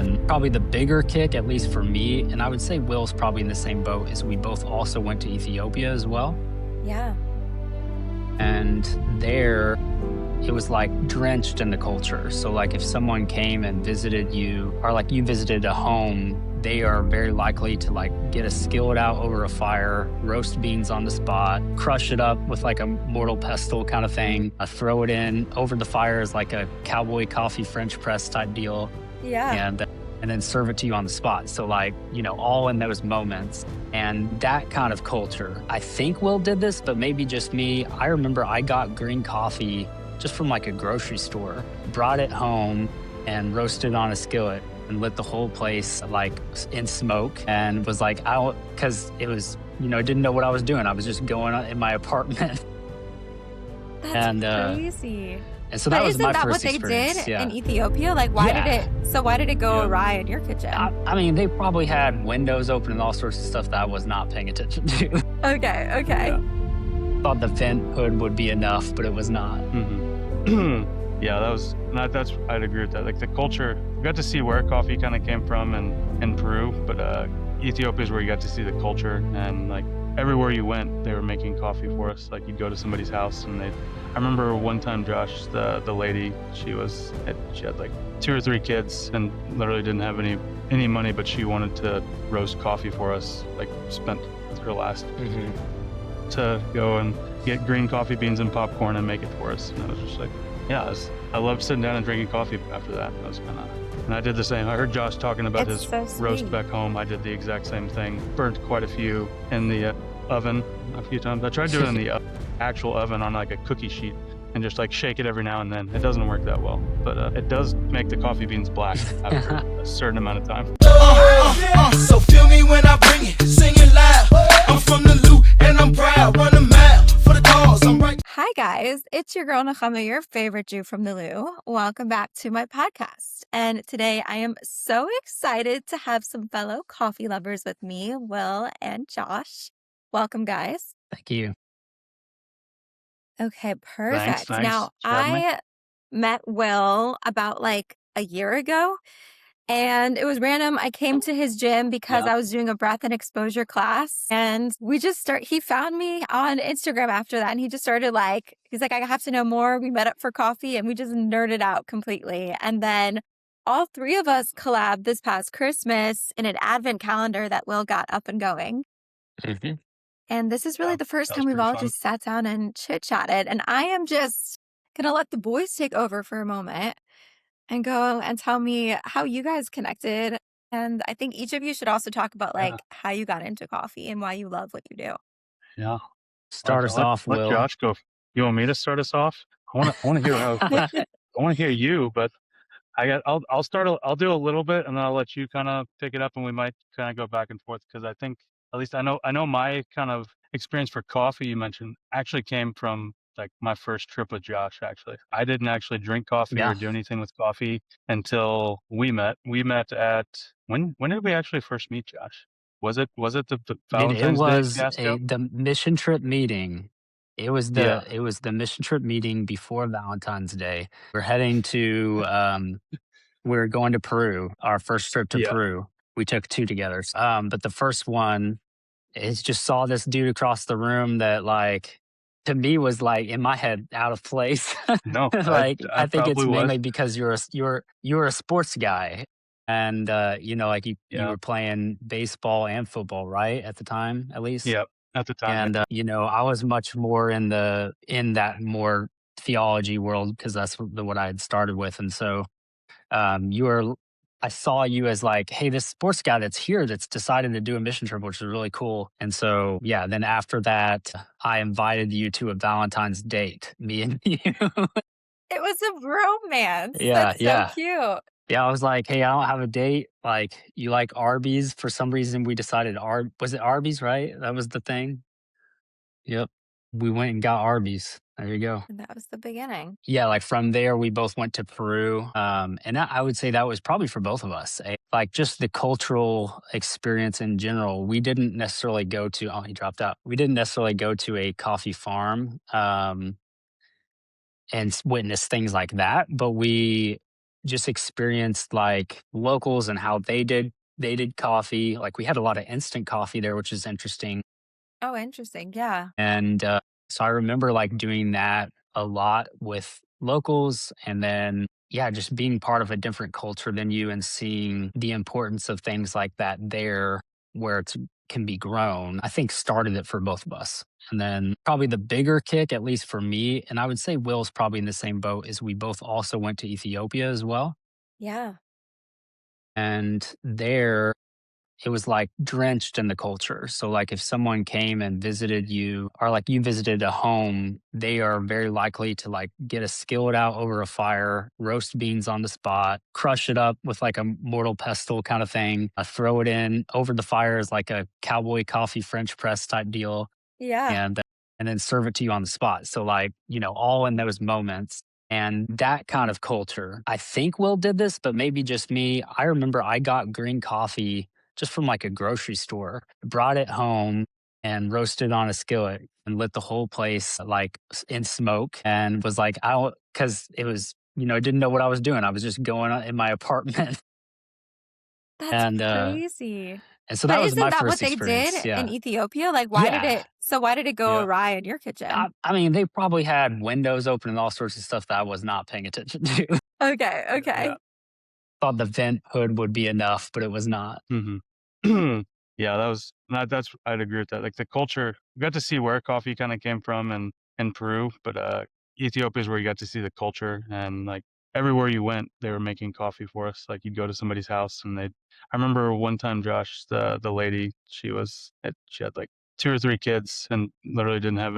And probably the bigger kick, at least for me, and I would say Will's probably in the same boat, is we both also went to Ethiopia as well. Yeah. And there, it was like drenched in the culture. So like if someone came and visited you, or like you visited a home, they are very likely to like get a skillet out over a fire, roast beans on the spot, crush it up with like a mortal pestle kind of thing, throw it in over the fire as like a cowboy coffee French press type deal. Yeah. And then serve it to you on the spot. So like, all in those moments. And that kind of culture, I think Will did this, but maybe just me. I remember I got green coffee just from like a grocery store, brought it home and roasted it on a skillet and lit the whole place like in smoke, and was like, because it was, didn't know what I was doing. I was just going in my apartment. That's crazy. And so that was my first what they experience. did in Ethiopia? Like, why did it go awry in your kitchen? I mean, they probably had windows open and all sorts of stuff that I was not paying attention to. Okay. Yeah. Thought the vent hood would be enough, but it was not. Mm-hmm. Yeah, that's I'd agree with that. Like the culture, we got to see where coffee kind of came from in Peru, but Ethiopia is where you got to see the culture, and like everywhere you went, they were making coffee for us. Like you'd go to somebody's house and I remember one time, Josh, the lady, she had like 2 or 3 kids and literally didn't have any money, but she wanted to roast coffee for us, like spent her last to go and get green coffee beans and popcorn and make it for us. And I was just like, I loved sitting down and drinking coffee after that. That was and I did the same. I heard Josh talking about his roast back home. I did the exact same thing. Burnt quite a few in the oven a few times. I tried doing it in the actual oven on like a cookie sheet and just like shake it every now and then. It doesn't work that well, but it does make the coffee beans black after a certain amount of time. So feel me when I bring it, sing it loud. I'm from the loot and I'm proud, run a mile for the cause. I'm right. Hi guys, it's your girl Nechama, your favorite Jew from the Lou. Welcome back to my podcast. And today I am so excited to have some fellow coffee lovers with me, Will and Josh. Welcome, guys. Thank you. Okay, perfect. Thanks. Now, I met Will about like a year ago, and it was random. I came to his gym because I was doing a breath and exposure class, and he found me on Instagram after that, and he just started he's like, I have to know more. We met up for coffee, and we just nerded out completely. And then all 3 of us collabed this past Christmas in an advent calendar that Will got up and going. Mm-hmm. And this is really the first time we've all just sat down and chit-chatted. And I am just going to let the boys take over for a moment and go and tell me how you guys connected. And I think each of you should also talk about how you got into coffee and why you love what you do. Yeah. Start us off, let Will. Josh go. You want me to start us off? I want to hear I want to hear you, but I'll start. I'll do a little bit, and then I'll let you kind of pick it up, and we might kind of go back and forth because I think at least I know my kind of experience for coffee you mentioned actually came from like my first trip with Josh. Actually, I didn't actually drink coffee or do anything with coffee until we met. We met at when did we actually first meet, Josh? Was it the Valentine's Day fiasco? The mission trip meeting. It was the mission trip meeting before Valentine's Day. We're heading to we were going to Peru. Our first trip to Peru. We took 2 together. But the first one is just saw this dude across the room that to me was in my head out of place. No, I think it's mainly was. because you're a sports guy. And you were playing baseball and football, right? At the time, at least. Yeah, at the time. And I was much more in that more theology world because that's what I had started with. And so I saw you as hey, this sports guy that's here that's decided to do a mission trip, which is really cool. And so then after that, I invited you to a Valentine's date, me and you. It was a romance. Yeah, That's so cute. Yeah, I was like, hey, I don't have a date. You like Arby's? For some reason, we decided was it Arby's, right? That was the thing. Yep. We went and got Arby's. There you go. And that was the beginning. Yeah, from there, we both went to Peru. And I would say that was probably for both of us. Just the cultural experience in general. We didn't necessarily go to, he dropped out. We didn't necessarily go to a coffee farm and witness things like that. But we just experienced like locals and how they did coffee. Like we had a lot of instant coffee there, which is interesting. Oh, interesting. Yeah. And so I remember like doing that a lot with locals. And then, yeah, just being part of a different culture than you and seeing the importance of things like that there where it can be grown, I think started it for both of us. And then probably the bigger kick, at least for me, and I would say Will's probably in the same boat, is we both also went to Ethiopia as well. Yeah. And there it was like drenched in the culture. So like if someone came and visited you or like you visited a home, they are very likely to like get a skillet out over a fire, roast beans on the spot, crush it up with like a mortal pestle kind of thing, throw it in over the fire as like a cowboy coffee French press type deal Yeah. and then serve it to you on the spot. So like, all in those moments. And that kind of culture, I think Will did this, but maybe just me. I remember I got green coffee just from like a grocery store, brought it home and roasted on a skillet and lit the whole place like in smoke and was like, because it was, I didn't know what I was doing. I was just going in my apartment. That's And, crazy. so But that was isn't my that what first they did experience. in Yeah. Ethiopia? Like, Yeah. why did it go Yeah. awry in your kitchen? I mean, they probably had windows open and all sorts of stuff that I was not paying attention to. Okay. Yeah. Okay. Thought the vent hood would be enough, but it was not. hmm Yeah, that's I'd agree with that. Like the culture, we got to see where coffee kind of came from in Peru, but Ethiopia is where you got to see the culture and like everywhere you went, they were making coffee for us. Like you'd go to somebody's house and I remember one time, Josh, the lady, she had like 2 or 3 kids and literally didn't have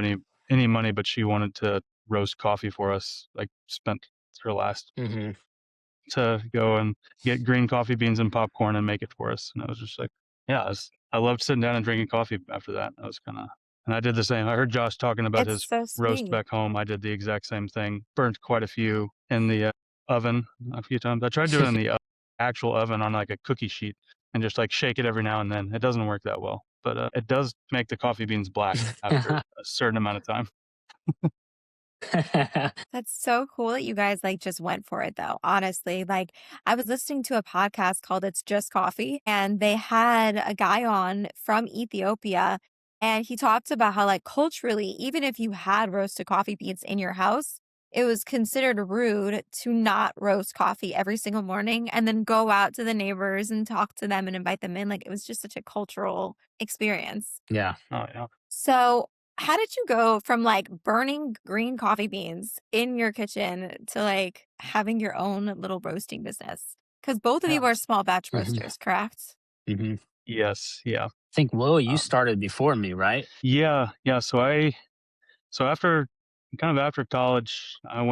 any money, but she wanted to roast coffee for us. Like spent her last Hmm. to go and get green coffee beans and popcorn and make it for us. And I was just like, yeah, I loved sitting down and drinking coffee after that. I was and I did the same. I heard Josh talking about It's his so roast sweet. back home. I did the exact same thing. Burnt quite a few in the oven a few times. I tried doing it in the actual oven on like a cookie sheet and just like shake it every now and then. It doesn't work that well, but it does make the coffee beans black after a certain amount of time. That's so cool that you guys like just went for it though. Honestly, like I was listening to a podcast called It's Just Coffee and they had a guy on from Ethiopia and he talked about how like culturally, even if you had roasted coffee beans in your house, it was considered rude to not roast coffee every single morning and then go out to the neighbors and talk to them and invite them in. Like it was just such a cultural experience. Yeah. Oh yeah. So, how did you go from like burning green coffee beans in your kitchen to like having your own little roasting business? Because both of you Yeah. are small batch Hmm. roasters, correct? Hmm. Yes. Yeah. I think, Will, you Um, started before me, right? yeah. Yeah. So after college, I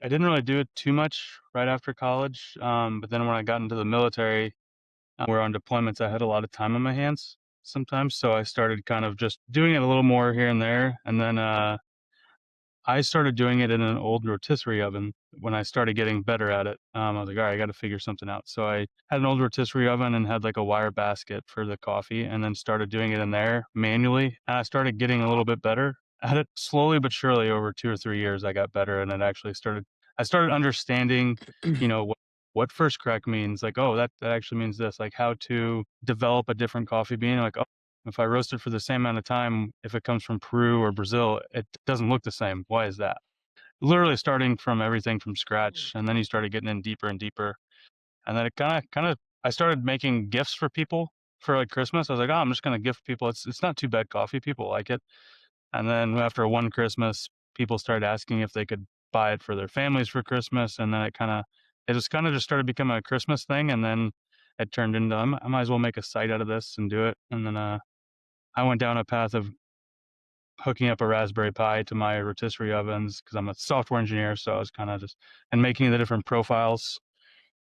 didn't really do it too much right after college. But then when I got into the military, where on deployments, I had a lot of time on my hands sometimes. So I started kind of just doing it a little more here and there. And then I started doing it in an old rotisserie oven when I started getting better at it. I was like, all right, I got to figure something out. So I had an old rotisserie oven and had like a wire basket for the coffee and then started doing it in there manually. And I started getting a little bit better at it slowly but surely over 2 or 3 years. I got better and I started understanding, what first crack means. Like, oh, that actually means this, like how to develop a different coffee bean. Like, oh, if I roast it for the same amount of time, if it comes from Peru or Brazil, it doesn't look the same. Why is that? Literally starting from everything from scratch, and then you started getting in deeper and deeper, and then it kind of, I started making gifts for people for like Christmas. I was like, oh, I'm just gonna gift people. It's not too bad coffee. People like it. And then after one Christmas, people started asking if they could buy it for their families for Christmas, and then it just kind of just started becoming a Christmas thing, and then it turned into I might as well make a site out of this and do it, and then I went down a path of hooking up a Raspberry Pi to my rotisserie ovens because I'm a software engineer. So I was kind of just and making the different profiles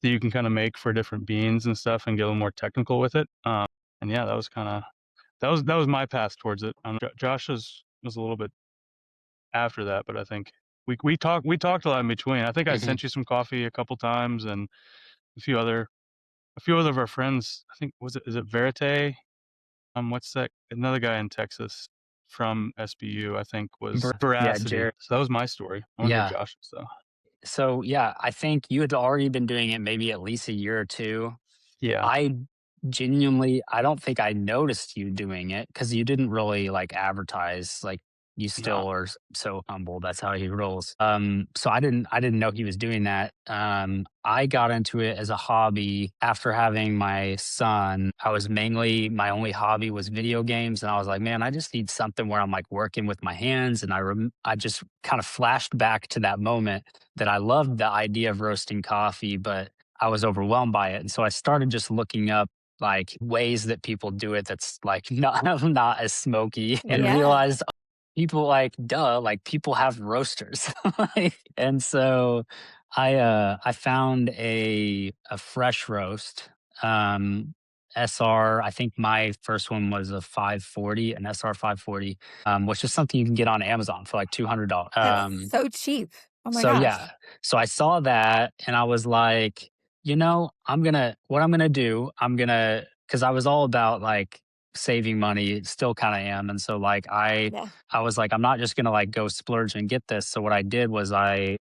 that you can kind of make for different beans and stuff and get a little more technical with it. And yeah, that was kind of that was my path towards it. Josh was a little bit after that, but I think we talked a lot in between. I think I Hmm. sent you some coffee a couple times and a few other of our friends. I think is it Verite? What's that? Another guy in Texas from SBU, I think, was Yeah, Veracity. Jared. So that was my story. I want to hear Yeah. Josh's though. So yeah, I think you had already been doing it maybe at least a year or two. Yeah. I genuinely, I don't think I noticed you doing it because you didn't really like advertise. Like you No. still are so humble. That's how he rolls. So I didn't know he was doing that. I got into it as a hobby after having my son. I was mainly my only hobby was video games, and I was like, man, I just need something where I'm like working with my hands. And I just kind of flashed back to that moment that I loved the idea of roasting coffee, but I was overwhelmed by it. And so I started just looking up like ways that people do it that's like not as smoky and Yeah. realized people like duh, like people have roasters. Like, and so I found a fresh roast. Um SR, I think my first one was a 540, an SR 540, which is something you can get on Amazon for like $200. That's so cheap. Oh my So gosh. yeah, so I saw that and I was like, you know, what I'm gonna do, because I was all about like saving money, still kind of am. And so like Yeah. I was like, I'm not just gonna like go splurge and get this. So what I did was I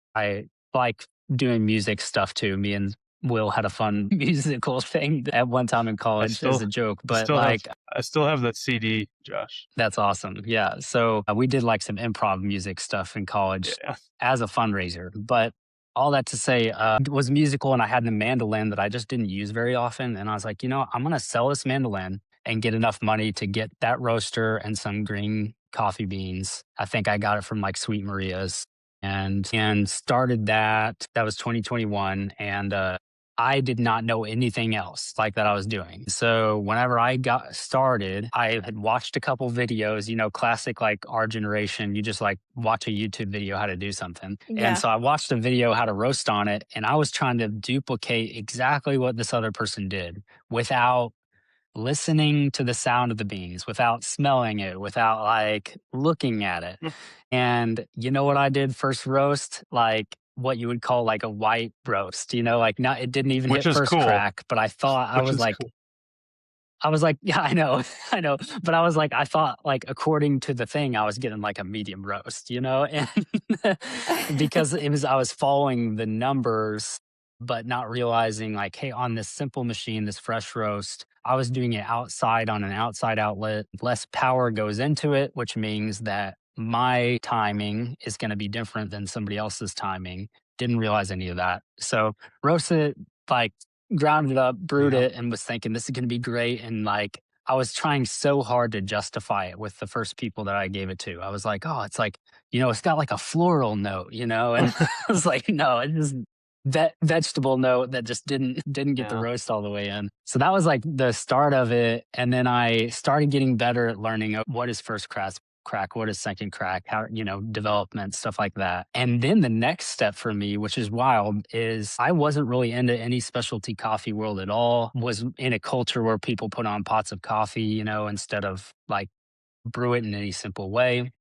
like doing music stuff too. Me and Will had a fun musical thing at one time in I college as still a joke, I but still have like I still have that CD, Josh. that's awesome. Yeah. So we did like some improv music stuff in college Yeah. as a fundraiser. But all that to say, it was musical and I had a mandolin that I just didn't use very often. And I was like, you know, I'm going to sell this mandolin and get enough money to get that roaster and some green coffee beans. I think I got it from like Sweet Maria's and started that. That was 2021. And I did not know anything else like that I was doing. So whenever I got started, I had watched a couple videos, you know, classic like our generation, you just like watch a YouTube video how to do something. And Yeah. so I watched a video how to roast on it and I was trying to duplicate exactly what this other person did without listening to the sound of the beans, without smelling it, without like looking at it. And you know what I did first roast? Like what you would call like a white roast, you know, like not, it didn't even Which hit is first cool. crack, but I thought Which is cool. I was like, yeah, I know, I know. But I was like, I thought like according to the thing, I was getting like a medium roast, you know, and because I was following the numbers, but not realizing like, hey, on this simple machine, this fresh roast, I was doing it outside on an outside outlet. Less power goes into it, which means that my timing is going to be different than somebody else's timing. Didn't realize any of that. So roasted like ground it up, brewed Yeah. it, and was thinking this is going to be great. And like, I was trying so hard to justify it with the first people that I gave it to. I was like, oh, it's like, you know, it's got like a floral note, you know? And I was like, no, it just that vegetable note that just didn't get the Yeah. roast all the way in. So that was like the start of it. And then I started getting better at learning what is first crack, what is second crack, how, you know, development, stuff like that. And then the next step for me, which is wild, is I wasn't really into any specialty coffee world at all, was in a culture where people put on pots of coffee, you know, instead of like brew it in any simple way.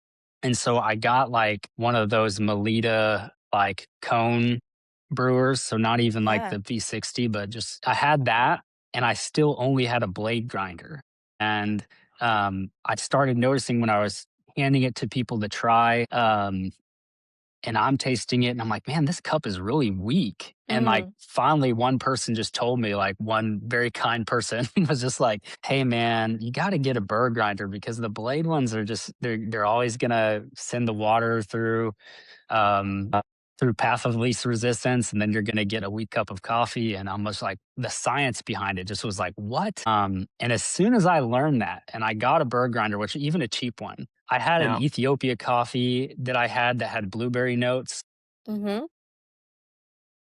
And so I got like one of those Melita like cone brewers. So not even like Yeah. the V60, but just I had that and I still only had a blade grinder. And I started noticing when I was handing it to people to try, and I'm tasting it and I'm like, man, this cup is really weak. And like Mm. finally one person just told me, like one very kind person was just like, hey man, you got to get a burr grinder because the blade ones are just they're always gonna send the water um through path of least resistance and then you're gonna get a weak cup of coffee. And I'm just like the science behind it just was like, what? And as soon as I learned that and I got a burr grinder, which even a cheap one, I had an Yeah. Ethiopia coffee that I had that had blueberry notes, Mm-hmm.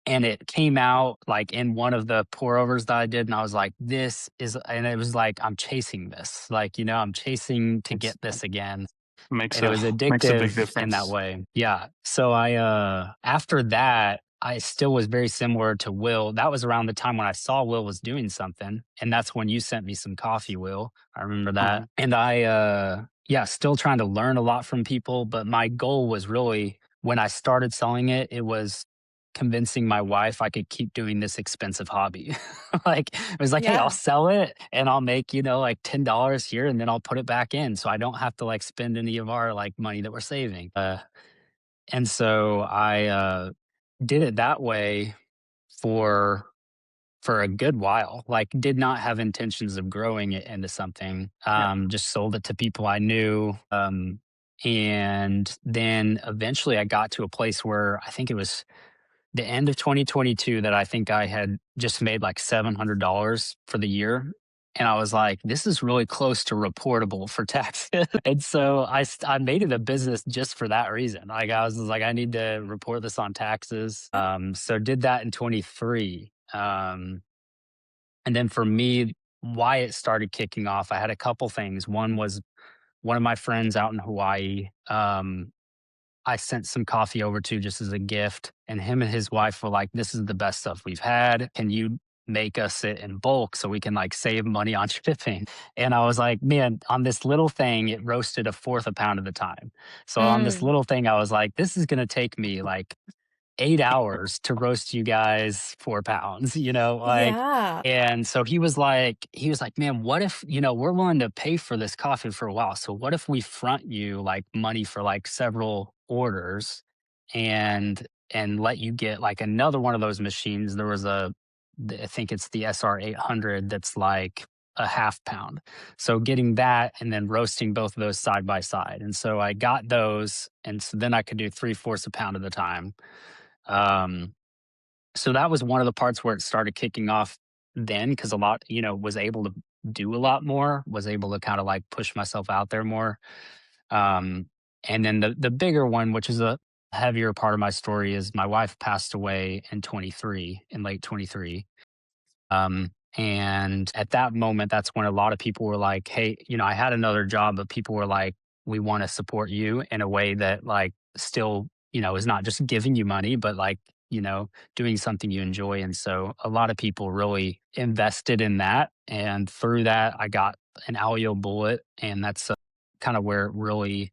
and it came out like in one of the pour overs that I did. And I was like, this is, and it was like, I'm chasing this. Like, you know, I'm chasing to It's, get this again. makes And it a was makes a big addictive in that difference. way. Yeah. So after that, I still was very similar to Will. That was around the time when I saw Will was doing something. And that's when you sent me some coffee, Will. I remember that. And yeah, still trying to learn a lot from people. But my goal was really when I started selling it, it was convincing my wife I could keep doing this expensive hobby. Like it was like, hey, I'll Yeah. sell it and I'll make, you know, like $10 here and then I'll put it back in. So I don't have to like spend any of our like money that we're saving. And so did it that way for a good while. Like, did not have intentions of growing it into something. Just sold it to people I knew. And then eventually I got to a place where I think it was the end of 2022 that I think I had just made like $700 for the year. And I was like, this is really close to reportable for taxes. And so I made it a business just for that reason. Like, I was like, I need to report this on taxes. So did that in 23. And then for me, why it started kicking off, I had a couple things. One was one of my friends out in Hawaii. I sent some coffee over to just as a gift, and him and his wife were like, "This is the best stuff we've had. Can you make us it in bulk so we can like save money on shipping?" And I was like, "Man, on this little thing, it roasted a fourth a pound at a time." So on this Mm, little thing, I was like, "This is going to take me like 8 hours to roast you guys 4 pounds," like, yeah. and so he was like, man, what if, we're willing to pay for this coffee for a while. So what if we front you like money for like several orders and let you get like another one of those machines? There was I think it's the SR 800 that's like a half pound. So getting that and then roasting both of those side by side. And so I got those. And so then I could do 3/4 a pound at a time. um, so that was one of the parts where it started kicking off then, because a lot, was able to do a lot more, was able to kind of like push myself out there more. Um, and then the bigger one, which is a heavier part of my story, is my wife passed away in late 23. And at that moment, that's when a lot of people were like, hey, I had another job, but people were like, we want to support you in a way that like still, is not just giving you money, but like, doing something you enjoy. And so a lot of people really invested in that. And through that, I got an Alio bullet. And that's kind of where it really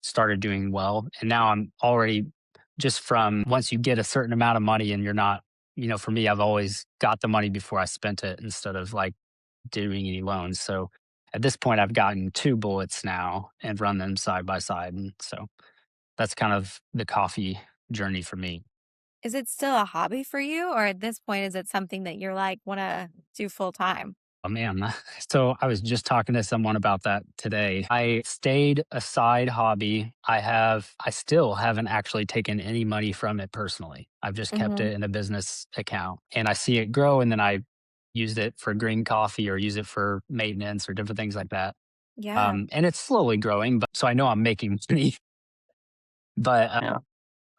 started doing well. And now I'm already, just from once you get a certain amount of money and you're not, for me, I've always got the money before I spent it instead of like doing any loans. So at this point, I've gotten two bullets now and run them side by side. And so that's kind of the coffee journey for me. Is it still a hobby for you? Or at this point, is it something that you're like, want to do full time? Oh man. So I was just talking to someone about that today. I stayed a side hobby. I still haven't actually taken any money from it personally. I've just kept Hmm. it in a business account and I see it grow, and then I used it for green coffee or use it for maintenance or different things like that. Yeah. And it's slowly growing, but so I know I'm making money, but Yeah.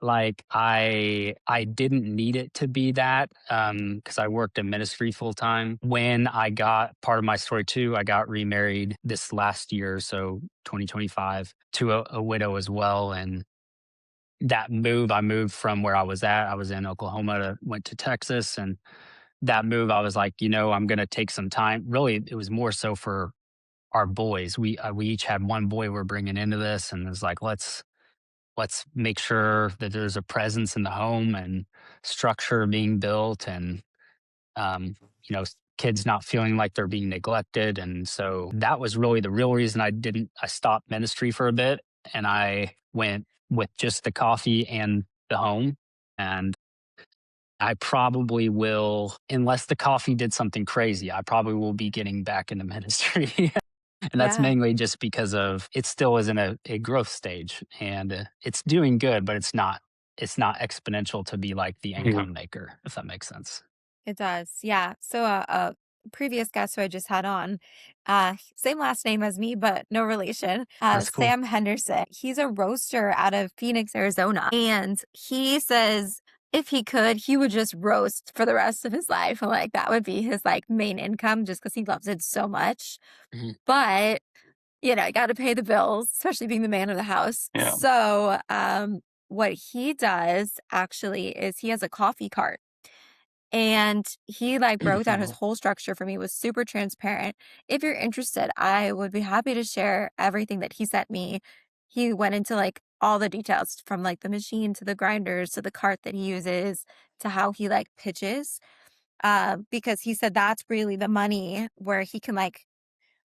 like, I didn't need it to be that, because I worked in ministry full time. When I got part of my story too, I got remarried this last year, so 2025, to a widow as well. And that move, I moved from where I was at. I was in Oklahoma, went to Texas, and that move, I was like, I'm gonna take some time. Really, it was more so for our boys. We each had one boy we're bringing into this, and it's like, let's make sure that there's a presence in the home and structure being built, and um, kids not feeling like they're being neglected. And so that was really the real reason I stopped ministry for a bit, and I went with just the coffee and the home. And I probably will, unless the coffee did something crazy, I probably will be getting back into ministry. And that's Yeah. mainly just because of it still is in a growth stage, and it's doing good, but it's not exponential to be like the Mhm. income maker, if that makes sense. It does. Yeah. So a previous guest who I just had on, same last name as me, but no relation. That's cool. Sam Henderson. He's a roaster out of Phoenix, Arizona. And he says if he could, he would just roast for the rest of his life. And like that would be his like main income just because he loves it so much. Mhm. But you got to pay the bills, especially being the man of the house. Yeah. So, what he does actually is he has a coffee cart and he like broke down his Oh, whole structure for me, was super transparent. If you're interested, I would be happy to share everything that he sent me. He went into like all the details from like the machine to the grinders to the cart that he uses to how he like pitches. Because he said that's really the money where he can like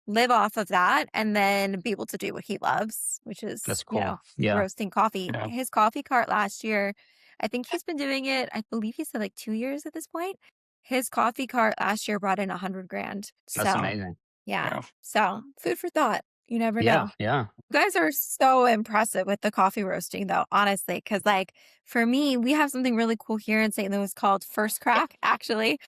live off of that and then be able to do what he loves, which that's is, cool. Yeah. roasting coffee. Yeah. His coffee cart last year, I think he's been doing it, I believe he said like 2 years at this point. His coffee cart last year brought in 100 grand. That's So amazing. yeah. Yeah. So food for thought. You never Yeah, know. yeah. You guys are so impressive with the coffee roasting though, honestly. Cause like for me, we have something really cool here in St. Louis called First Crack, actually.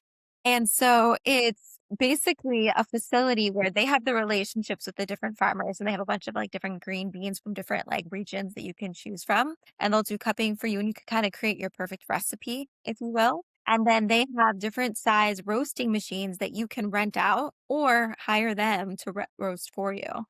And so it's basically a facility where they have the relationships with the different farmers and they have a bunch of like different green beans from different like regions that you can choose from. And they'll do cupping for you and you can kind of create your perfect recipe, if you will. And then they have different size roasting machines that you can rent out or hire them to roast for you.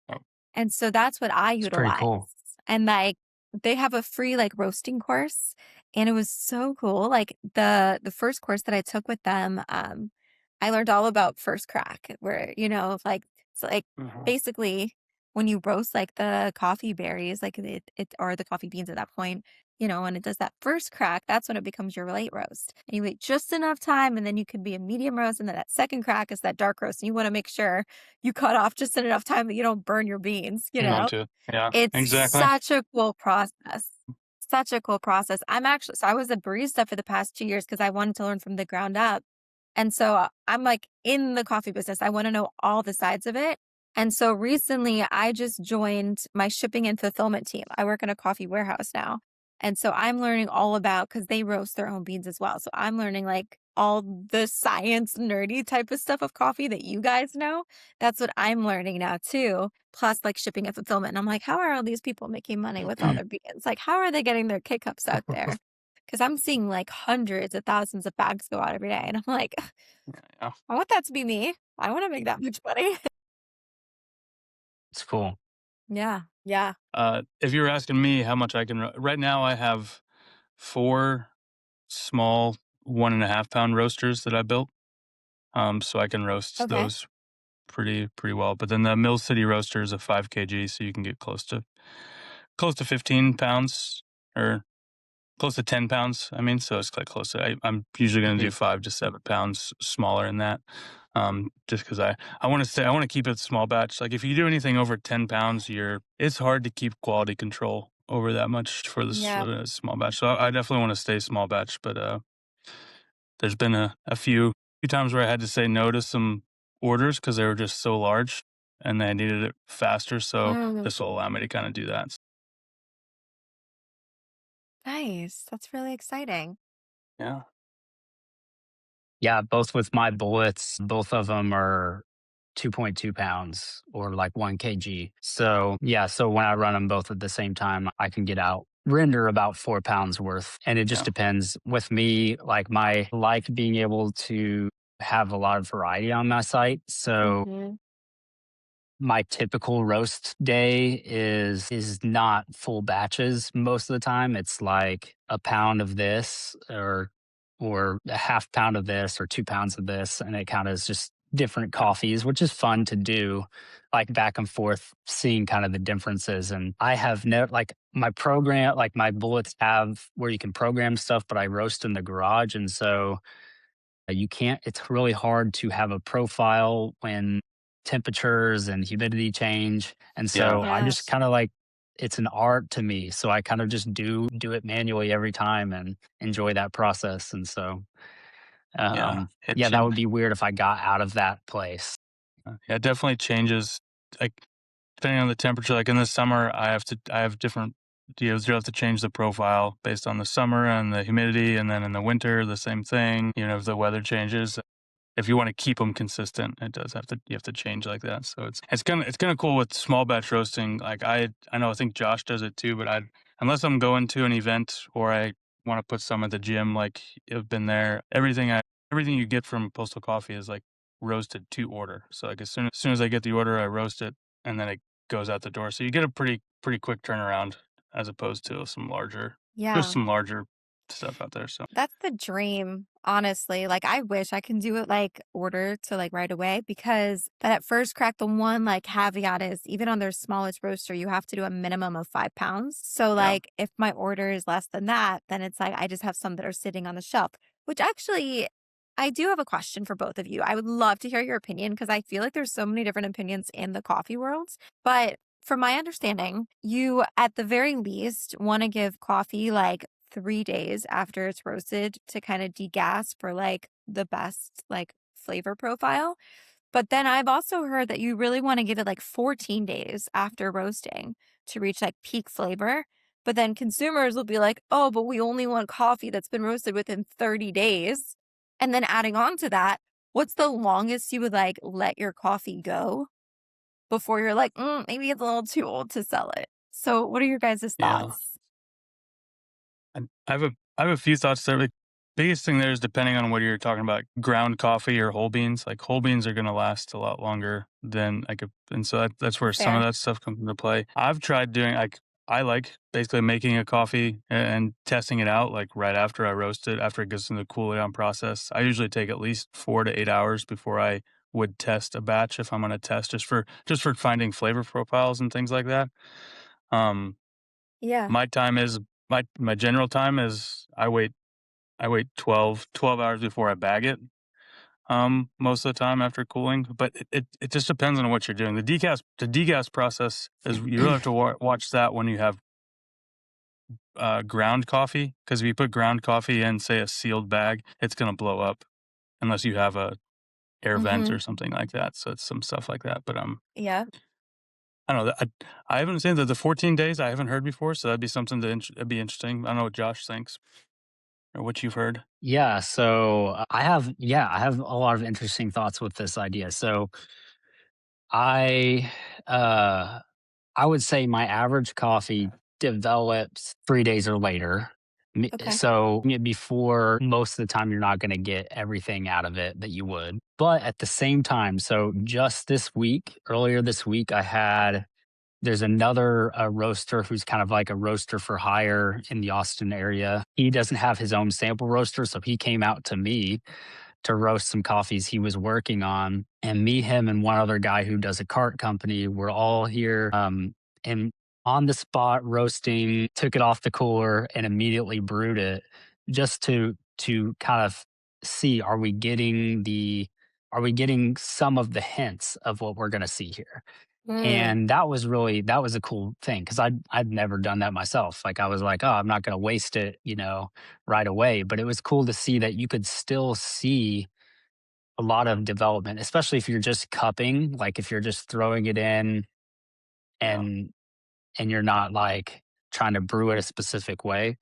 Oh, And so that's what I It's pretty utilize. cool. And like they have a free like roasting course and it was so cool. Like the first course that I took with them, I learned all about first crack where, like it's like mhm. basically when you roast like the coffee berries, like it or the coffee beans at that point, when it does that first crack, that's when it becomes your light roast. And you wait just enough time and then you can be a medium roast. And then that second crack is that dark roast. And you want to make sure you cut off just in enough time that you don't burn your beans, You want to? Yeah, It's exactly. such a cool process. Such a cool process. So I was a barista for the past 2 years because I wanted to learn from the ground up. And so I'm like in the coffee business. I want to know all the sides of it. And so recently I just joined my shipping and fulfillment team. I work in a coffee warehouse now. And so I'm learning all about because they roast their own beans as well. So I'm learning like all the science nerdy type of stuff of coffee that you guys know. That's what I'm learning now too. Plus like shipping and fulfillment. And I'm like, how are all these people making money with all their beans? Like, how are they getting their K cups out there? Because I'm seeing like hundreds of thousands of bags go out every day. And I'm like, Yeah. I want that to be me. I want to make that much money. It's cool. Yeah. Yeah. If you were asking me how much I can, right now I have 4 small 1.5 pound roasters that I built. So I can roast Okay. those pretty well. But then the Mill City roaster is a 5 kg, so you can get close to 15 pounds or close to 10 pounds. I mean, so it's quite close. I'm usually going to do Mhm. 5 to 7 pounds smaller than that. Just because I want to keep it small batch. Like if you do anything over 10 pounds, it's hard to keep quality control over that much for this Yeah. small batch. So I definitely want to stay small batch, but there's been a few times where I had to say no to some orders because they were just so large and they needed it faster. So Mm, this will allow me to kind of do that. nice. That's really exciting. Yeah. Yeah, both with my bullets, both of them are 2.2 pounds or like 1 kg. So, yeah, so when I run them both at the same time, I can render about 4 pounds worth. And it just Yeah. depends with me, like like being able to have a lot of variety on my site. So, Hmm. my typical roast day is not full batches most of the time. It's like a pound of this or a half pound of this or 2 pounds of this. And it kind of is just different Yeah. coffees, which is fun to do, like back and forth, seeing kind of the differences. And I have never like my program, like my bullets have where you can program stuff, but I roast in the garage. And so you can't, it's really hard to have a profile when temperatures and humidity change. And Yeah. so I just Yes. kind of like, it's an art to me. So I kind of just do it manually every time and enjoy that process. And so, Yeah. yeah, that would be weird if I got out of that place. Yeah, it definitely changes. Like depending on the temperature. Like in the summer, I have different deals. You have to change the profile based on the summer and the humidity, and then in the winter, the same thing. If the weather changes, if you want to keep them consistent, you have to change like that. So it's kind of cool with small batch roasting. Like I know I think Josh does it too, but unless I'm going to an event or I want to put some at the gym, like I've been there, everything you get from Postal Coffee is like roasted to order. So like as soon as I get the order, I roast it and then it goes out the door. So you get a pretty quick turnaround as opposed to there's Yeah. some larger stuff out there. So That's the dream, honestly. Like, I wish I can do it like order to like right away because that at first crack, the one like caveat is even on their smallest roaster, you have to do a minimum of 5 pounds. So, yeah, like, if my order is less than that, then it's like I just have some that are sitting on the shelf, which actually I do have a question for both of you. I would love to hear your opinion because I feel like there's so many different opinions in the coffee world. But from my understanding, you at the very least want to give coffee like 3 days after it's roasted to kind of degas for like the best like flavor profile. But then I've also heard that you really want to give it like 14 days after roasting to reach like peak flavor. But then consumers will be like, oh, but we only want coffee that's been roasted within 30 days. And then adding on to that, what's the longest you would like let your coffee go before you're like, maybe it's a little too old to sell it? So what are your guys' Yeah. thoughts? I have a few thoughts there. Like, biggest thing there is depending on what you're talking about, ground coffee or whole beans. Like whole beans are going to last a lot longer than and so that's where some of Fair. that stuff comes into play. I've tried doing I like basically making a coffee and testing it out like right after I roast it, after it goes through the cool down process. I usually take at least 4 to 8 hours before I would test a batch if I'm going to test just for finding flavor profiles and things like that. Um, Yeah. my time is my general time is I wait 12 hours before I bag it, most of the time after cooling, but it just depends on what you're doing. The degas process is you really have to watch that when you have, ground coffee, because if you put ground coffee in, say, a sealed bag, it's gonna blow up unless you have a air vent Mm-hmm. or something like that, so it's some stuff like that, but, Yeah. I don't know, I haven't seen the 14 days I haven't heard before, so that'd be something that'd be interesting. I don't know what Josh thinks or what you've heard. Yeah, so I have a lot of interesting thoughts with this idea. So I uh I would say my average coffee develops 3 days or later. Okay. So before, most of the time you're not going to get everything out of it that you would. But at the same time, so just earlier this week, there's another roaster who's kind of like a roaster for hire in the Austin area. He doesn't have his own sample roaster, so he came out to me to roast some coffees he was working on. And me, him, and one other guy who does a cart company were all here and on the spot roasting, took it off the cooler and immediately brewed it just to kind of see, are we getting some of the hints of what we're gonna see here? Mm. And that was a cool thing because I'd never done that myself. Like I was like, oh, I'm not gonna waste it, right away. But it was cool to see that you could still see a lot of development, especially if you're just cupping, like if you're just throwing it in Yeah. and you're not like trying to brew it a specific way.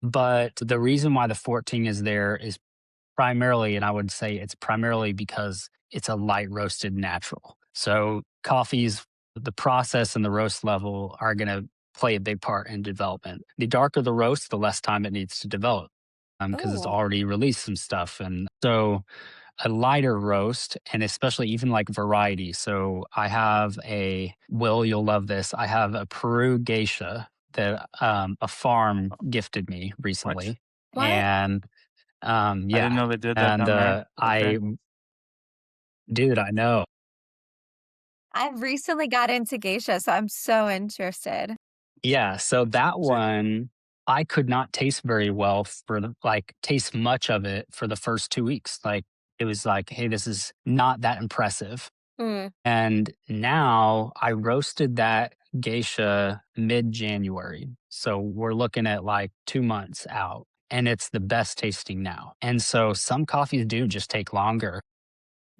But the reason why the 14 is there is primarily, and I would say it's primarily because it's a light roasted natural. So coffees, the process and the roast level are going to play a big part in development. The darker the roast, the less time it needs to develop because it's Oh, already released some stuff. And so a lighter roast, and especially even like variety. So you'll love this. I have a Peru geisha that a farm gifted me What? recently. what? And I didn't yeah. know they did that And down there. Okay. dude, I know. I've recently got into geisha, so I'm so interested. Yeah. So that See, one, I could not taste very well taste much of it for the first 2 weeks. Like it was like, hey, this is not that impressive. Mm. And now I roasted that geisha mid January. So we're looking at like 2 months out. And it's the best tasting now. And so some coffees do just take longer.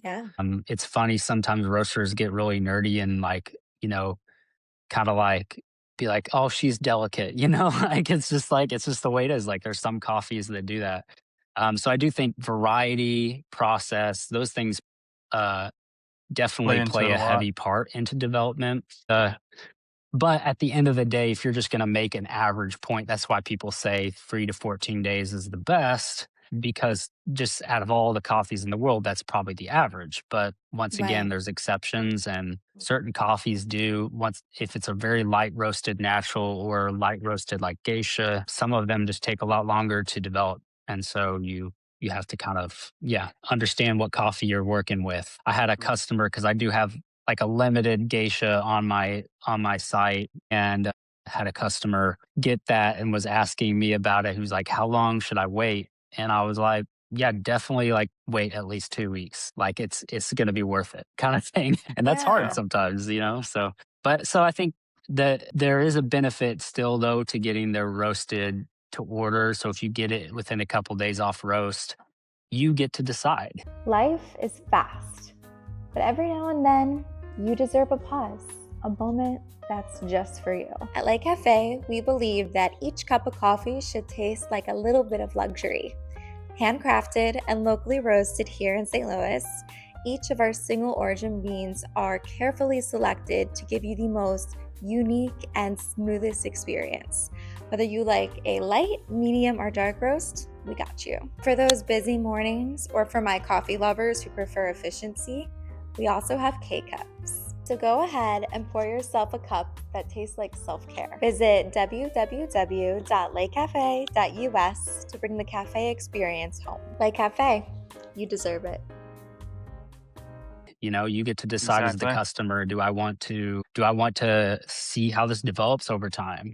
Yeah. It's funny, sometimes roasters get really nerdy and like, kind of like be like, oh, she's delicate, like it's just the way it is. Like there's some coffees that do that. So I do think variety, process, those things uh, play definitely into play it a a lot. heavy part into development. But at the end of the day, if you're just going to make an average point, that's why people say 3 to 14 days is the best, because just out of all the coffees in the world, that's probably the average. But once again, Right. there's exceptions, and certain coffees if it's a very light roasted natural or light roasted like geisha, some of them just take a lot longer to develop. And so you have to kind of, yeah, understand what coffee you're working with. I had a customer, because I do have like a limited geisha on my site, and had a customer get that and was asking me about it, who's like, how long should I wait? And I was like, yeah, definitely, like, wait at least 2 weeks, like it's going to be worth it, kind of thing. And that's hard Yeah. Yeah. sometimes, so I think that there is a benefit still though to getting the roasted to order. So if you get it within a couple days off roast, you get to decide. Life is fast, but every now and then you deserve a pause, a moment that's just for you. At Lake Cafe, we believe that each cup of coffee should taste like a little bit of luxury. Handcrafted and locally roasted here in St. Louis, each of our single origin beans are carefully selected to give you the most unique and smoothest experience. Whether you like a light, medium, or dark roast, we got you. For those busy mornings, or for my coffee lovers who prefer efficiency, we also have K-Cups. So go ahead and pour yourself a cup that tastes like self-care. Visit www.lakecafe.us to bring the cafe experience home. Lake Cafe, you deserve it. You get to decide as the Exactly. customer, do I want to see how this develops over time?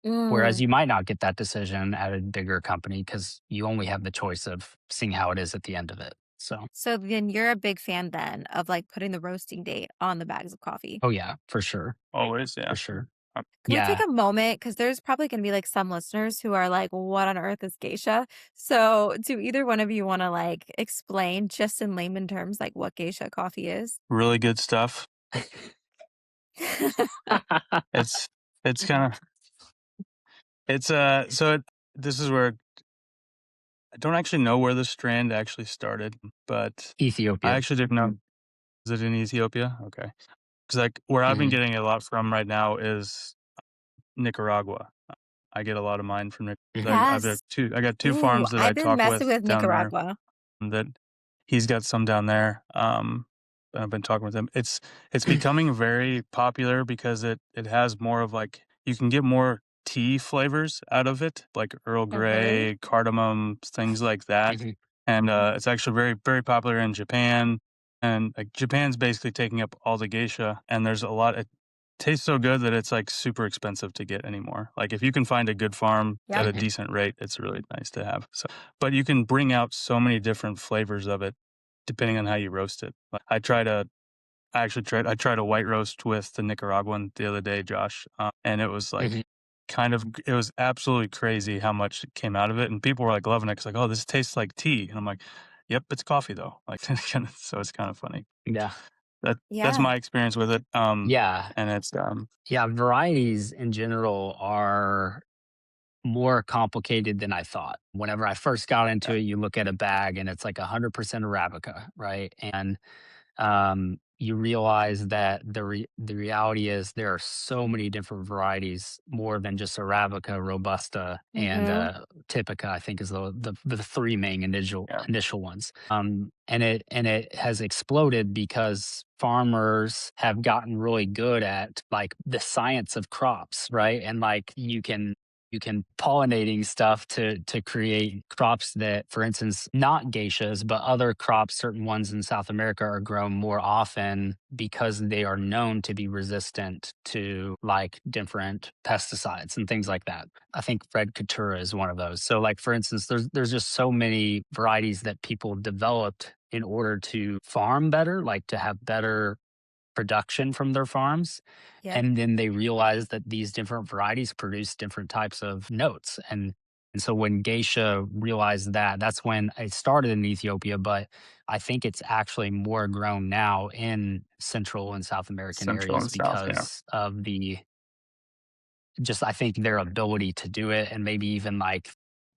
Whereas you might not get that decision at a bigger company because you only have the choice of seeing how it is at the end of it. So then you're a big fan then of like putting the roasting date on the bags of coffee. Oh yeah, for sure. Always, yeah. For sure. Um, Can we Yeah. take a moment? Because there's probably going to be like some listeners who are like, what on earth is geisha? So do either one of you want to like explain just in layman terms, like what geisha coffee is? Really good stuff. It's kind of this is where I don't actually know where the strand actually started, but I Ethiopia. actually didn't know. Is it in Ethiopia? Okay. Because like where I've been Mhm. getting a lot from right now is Nicaragua. I get a lot of mine from Nicaragua. Yes. I got two Ooh, farms that I I've been talk messing with down there. Nicaragua. That he's got some down there. And I've been talking with him. It's becoming very popular because it has more of like you can get more tea flavors out of it, like Earl Grey, cardamom, things like that. Mhm. And it's actually very, very popular in Japan. And like Japan's basically taking up all the geisha, and there's a lot. It tastes so good that it's like super expensive to get anymore. Like if you can find a good farm at a Mhm. decent rate, it's really nice to have. So, but you can bring out so many different flavors of it depending on how you roast it. Like, I tried a white roast with the Nicaraguan the other day, Josh, and it was like Mhm. it was absolutely crazy how much came out of it, and people were like loving it. Cause like, oh, this tastes like tea, and I'm like, yep, it's coffee though. Like, so it's kind of funny. Yeah. That's Yeah. my experience with it. Yeah. And it's Yeah. Varieties in general are more complicated than I thought. Whenever I first got into it, you look at a bag and it's like 100% Arabica, right? And you realize that the reality is there are so many different varieties, more than just Arabica, Robusta, and Typica. I think is the three main initial ones. And it has exploded because farmers have gotten really good at like the science of crops, right? And like you can pollinating stuff to create crops that, for instance, not geishas, but other crops, certain ones in South America are grown more often because they are known to be resistant to like different pesticides and things like that. I think red Couture is one of those. So like for instance, there's just so many varieties that people developed in order to farm better, like to have better production from their farms. Yep. And then they realized that these different varieties produce different types of notes. And so when geisha realized that, that's when it started in Ethiopia, but I think it's actually more grown now in Central and South American Central areas and South, yeah. because of I think their ability to do it, and maybe even like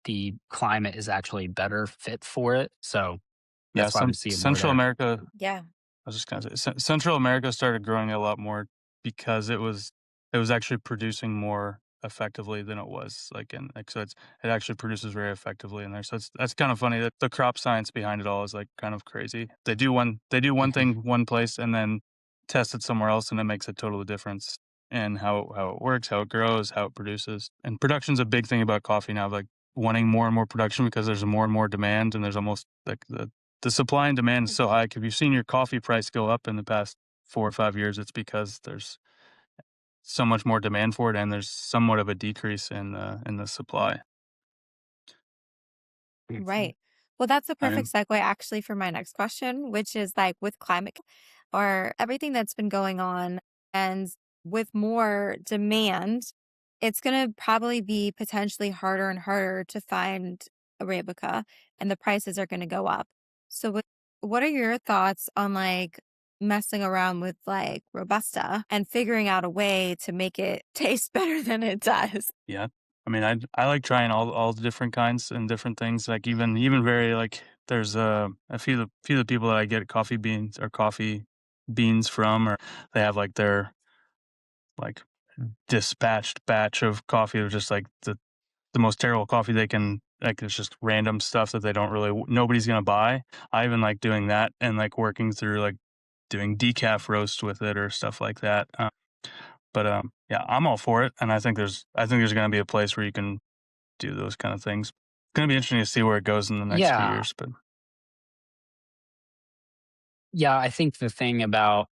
the climate is actually better fit for it. So Yeah, that's why we see it more Central there. America. Yeah. I was just gonna say Central America started growing a lot more because it was actually producing more effectively than it was like it actually produces very effectively in there. So that's kind of funny that the crop science behind it all is like kind of crazy. They do one thing one place and then test it somewhere else, and it makes a total difference in how it works, how it grows, how it produces. And production's a big thing about coffee now, like wanting more and more production because there's more and more demand, and there's almost like the supply and demand is so high. If you've seen your coffee price go up in the past 4 or 5 years, it's because there's so much more demand for it, and there's somewhat of a decrease in the supply. Right. Well, that's a I perfect segue actually for my next question, which is like with climate or everything that's been going on and with more demand it's going to probably be potentially harder and harder to find Arabica and the prices are going to go up. So what are your thoughts on like messing around with like Robusta and figuring out a way to make it taste better than it does? Yeah. I mean, I like trying all the different kinds and different things. Like even very like there's a few of the people that I get coffee beans from, or they have like their like dispatched batch of coffee of just like the most terrible coffee they can, like it's just random stuff that they don't really nobody's gonna buy. I even like doing that and like working through like doing decaf roast with it or stuff like that. But yeah, I'm all for it, and I think there's gonna be a place where you can do those kind of things. It's gonna be interesting to see where it goes in the next few Yeah. years. But Yeah, I think the thing about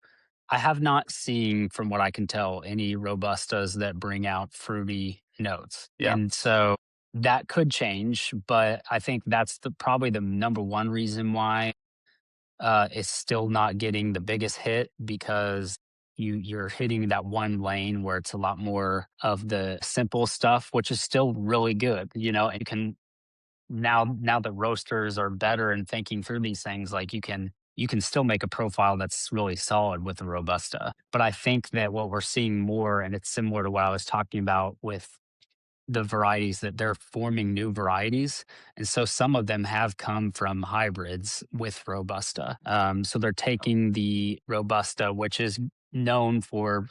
I have not seen, from what I can tell, any Robustas that bring out fruity notes. yeah, And so that could change, but I think that's probably the number one reason why it's still not getting the biggest hit, because you're hitting that one lane where it's a lot more of the simple stuff, which is still really good, and you can now that roasters are better and thinking through these things, like you can still make a profile that's really solid with the Robusta. But I think that what we're seeing more, and it's similar to what I was talking about with the varieties, that they're forming new varieties. And so some of them have come from hybrids with Robusta. So they're taking the Robusta, which is known for,